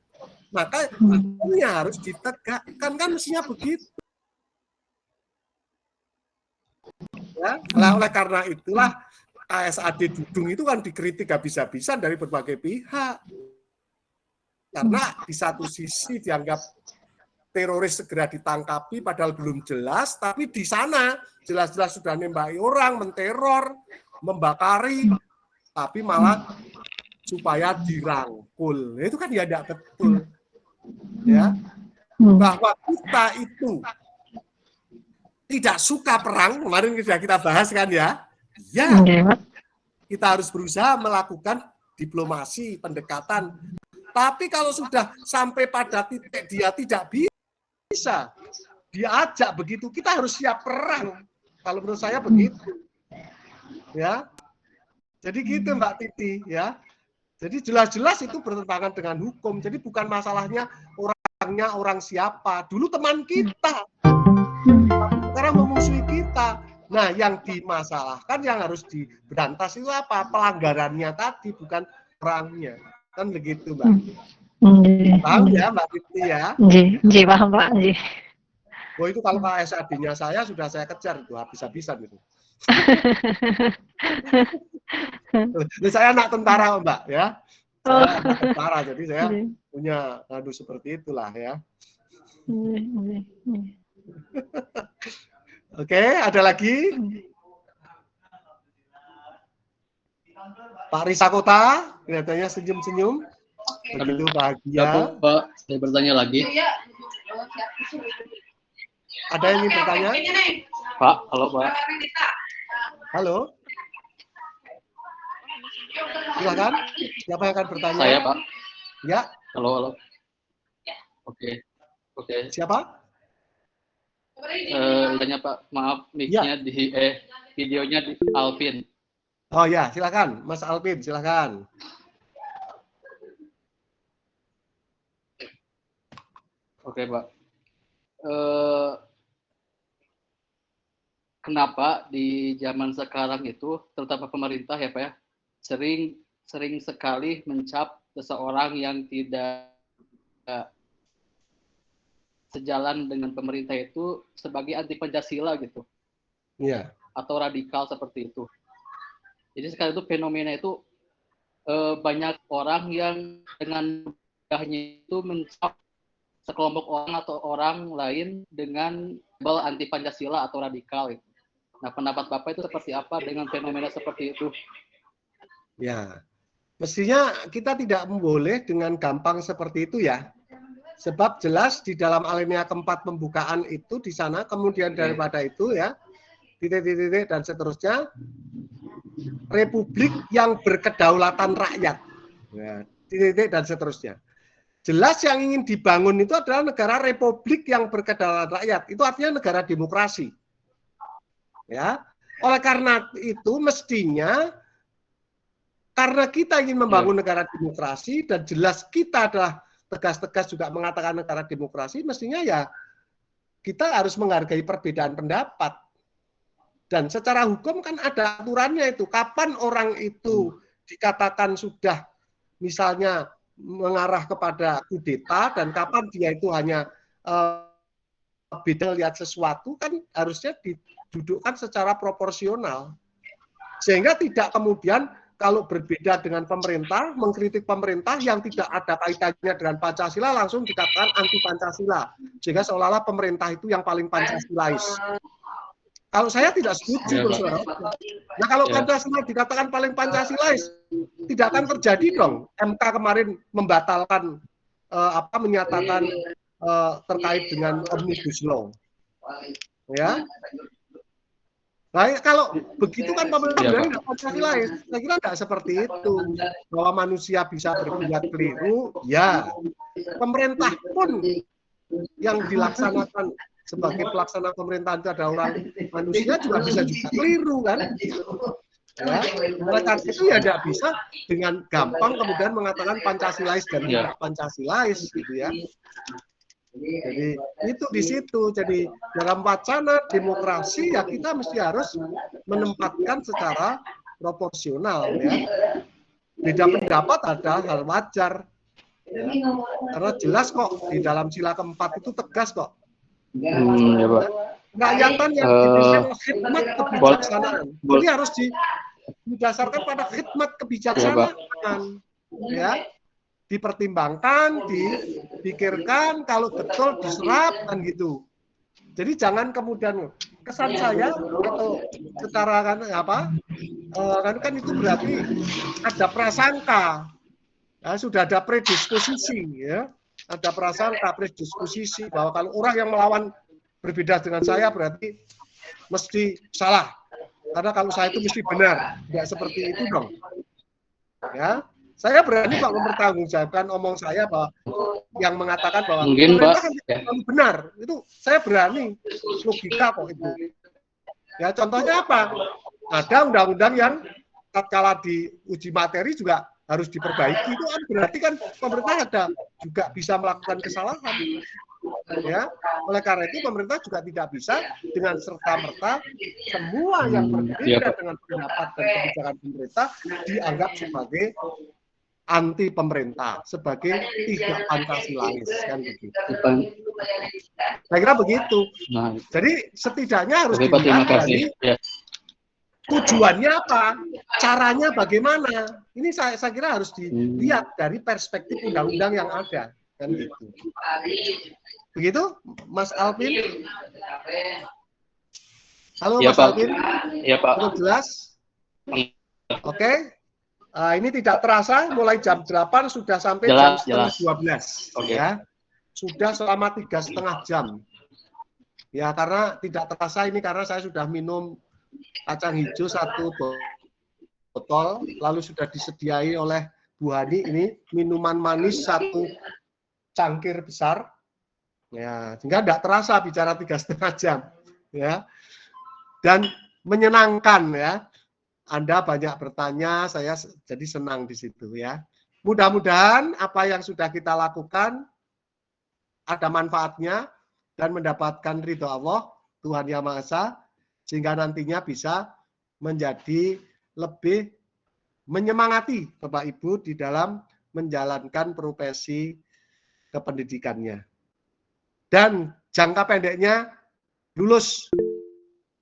Maka hukumnya harus ditegakkan, kan mestinya begitu. Ya, oleh karena itulah KSAD Dudung itu kan dikritik habis-habisan dari berbagai pihak. Karena di satu sisi dianggap teroris segera ditangkapi padahal belum jelas, tapi di sana jelas-jelas sudah nembaki orang, menteror, membakari, tapi malah supaya dirangkul. Itu kan ya tidak betul. Ya. Bahwa kita itu tidak suka perang, kemarin sudah kita bahas kan ya. Ya. Kita harus berusaha melakukan diplomasi, pendekatan. Tapi kalau sudah sampai pada titik dia tidak bisa diajak begitu, kita harus siap perang. Kalau menurut saya begitu. Ya. Jadi gitu Mbak Titi ya. Jadi jelas-jelas itu bertentangan dengan hukum. Jadi bukan masalahnya orangnya orang siapa. Dulu teman kita. Sekarang memusuhi kita. Nah, yang dimasalahkan yang harus diberantas itu apa? Pelanggarannya tadi, bukan orangnya. Kan begitu, Mbak. Paham ya, Mbak Titi ya? Nggih, paham, Pak. Nggih. Oh, itu kalau KSAD-nya saya sudah saya kejar itu habis-habisan gitu. Saya anak tentara, Mbak ya. Saya anak tentara, jadi saya punya seperti itulah ya. Oke, ada lagi? Pak Risa Kota, kelihatannya senyum-senyum. Begitu bahagia. Pak, saya bertanya lagi. Ada yang ingin bertanya? Pak, halo Pak. Halo. Silakan. Siapa yang akan bertanya? Saya Pak. Ya. Halo. Oke. Siapa? Tanya Pak, maaf mic-nya Ya. Videonya di Alvin. Oh ya, silakan, Mas Alvin, silakan. Oke Pak. Kenapa di zaman sekarang itu, terutama pemerintah ya Pak ya, sering sekali mencap seseorang yang tidak sejalan dengan pemerintah itu sebagai anti Pancasila gitu. Iya. Atau radikal seperti itu. Jadi sekarang itu fenomena itu banyak orang yang dengan mudahnya itu mencap sekelompok orang atau orang lain dengan label anti Pancasila atau radikal itu. Nah, pendapat Bapak itu seperti apa dengan fenomena seperti itu? Ya, mestinya kita tidak boleh dengan gampang seperti itu ya. Sebab jelas di dalam alinea keempat pembukaan itu di sana, kemudian daripada itu ya, titik-titik dan seterusnya, republik yang berkedaulatan rakyat, ya, titik-titik dan seterusnya. Jelas yang ingin dibangun itu adalah negara republik yang berkedaulatan rakyat. Itu artinya negara demokrasi. Ya, oleh karena itu mestinya karena kita ingin membangun negara demokrasi dan jelas kita adalah tegas-tegas juga mengatakan negara demokrasi, mestinya ya kita harus menghargai perbedaan pendapat. Dan secara hukum kan ada aturannya itu. Kapan orang itu dikatakan sudah misalnya mengarah kepada kudeta dan kapan dia itu hanya beda lihat sesuatu, kan harusnya didudukkan secara proporsional. Sehingga tidak kemudian kalau berbeda dengan pemerintah, mengkritik pemerintah yang tidak ada kaitannya dengan Pancasila langsung dikatakan anti Pancasila. Sehingga seolah-olah pemerintah itu yang paling Pancasilais. Kalau saya tidak setuju, ya, nah kalau Pancasila dikatakan paling Pancasilais, tidak akan terjadi dong. MK kemarin membatalkan menyatakan terkait dengan Omnibus Law. Ya. Nah, kalau begitu kan pemerintah tidak Pancasilais. Saya kira tidak seperti itu. Bahwa manusia bisa berbuat keliru, ya. Pemerintah pun yang dilaksanakan sebagai pelaksana pemerintahan itu ada orang manusia juga bisa keliru kan. Ya, oleh karena itu ya tidak bisa dengan gampang kemudian mengatakan Pancasilais dan tidak Pancasilais gitu ya. Jadi itu di situ. Jadi dalam wacana demokrasi ya kita mesti harus menempatkan secara proporsional ya. Beda pendapat ada hal wajar. Ya. Karena jelas kok di dalam sila keempat itu tegas kok. Ya, Pak. Rakyatan yang diberikan khidmat kebijaksanaan. Jadi harus didasarkan pada khidmat kebijaksanaan. Ya. dipertimbangkan, dipikirkan, kalau betul diserap kan gitu. Jadi jangan kemudian kesan saya atau secara kan itu berarti ada prasangka, ya, sudah ada predisposisi, ya, ada prasangka predisposisi bahwa kalau orang yang melawan berbeda dengan saya berarti mesti salah, karena kalau saya itu mesti benar, tidak seperti itu dong. Ya, saya berani kok mempertanggungjawabkan omong saya bahwa yang mengatakan bahwa Mungkin, pemerintah Pak, kan tidak selalu benar, itu saya berani, logika kok itu. Ya, contohnya apa? Ada undang-undang yang tatkala diuji materi juga harus diperbaiki, itu kan berarti kan pemerintah ada juga bisa melakukan kesalahan. Ya, oleh karena itu pemerintah juga tidak bisa dengan serta-merta semua yang berbeda dengan pendapat dan kebijakan pemerintah dianggap sebagai anti pemerintah, sebagai tidak Pancasilais, kan begitu. Saya kira begitu. Nah, jadi setidaknya harus oke, Pak, terima dilihat kasih. dari Ya. tujuannya apa, caranya bagaimana. Ini saya kira harus dilihat dari perspektif undang-undang yang ada, kan gitu. Begitu, Mas Alvin? Halo, Ya, Mas Pak. Alvin? Ya, Pak. Cukup jelas? Oke. Ini tidak terasa, mulai jam 8 sudah sampai jam setengah 12. Oke. Ya. Sudah selama 3,5 jam. Ya, karena tidak terasa ini karena saya sudah minum kacang hijau 1 botol, lalu sudah disediai oleh Bu Hani ini minuman manis 1 cangkir besar. Ya, sehingga tidak terasa bicara 3,5 jam. Ya. Dan menyenangkan, ya. Anda banyak bertanya, saya jadi senang di situ, ya. Mudah-mudahan apa yang sudah kita lakukan ada manfaatnya dan mendapatkan ridho Allah, Tuhan Yang Maha Esa, sehingga nantinya bisa menjadi lebih menyemangati Bapak Ibu di dalam menjalankan profesi kependidikannya. Dan jangka pendeknya lulus,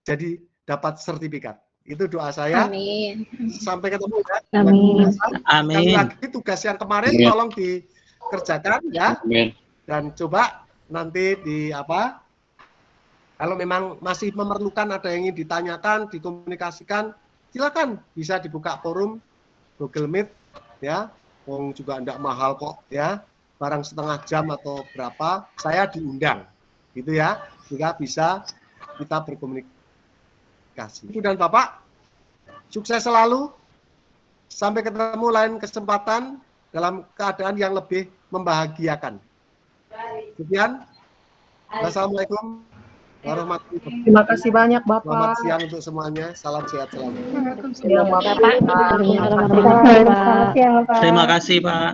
jadi dapat sertifikat. Itu doa saya. Amin. Sampai ketemu ya. Amin. Sekali lagi tugas yang kemarin tolong dikerjakan ya. Amin. Dan coba nanti kalau memang masih memerlukan ada yang ingin ditanyakan, dikomunikasikan, silakan bisa dibuka forum Google Meet ya. Wong juga enggak mahal kok ya. Barang setengah jam atau berapa, saya diundang. Gitu ya. Sehingga bisa kita berkomunikasi. Ibu dan Bapak, sukses selalu. Sampai ketemu lain kesempatan dalam keadaan yang lebih membahagiakan. Sekian. Wassalamualaikum warahmatullahi wabarakatuh. Terima kasih banyak Bapak. Selamat siang untuk semuanya. Salam sehat selalu. Bapak. Bapak. Terima kasih Pak. Terima kasih, Pak.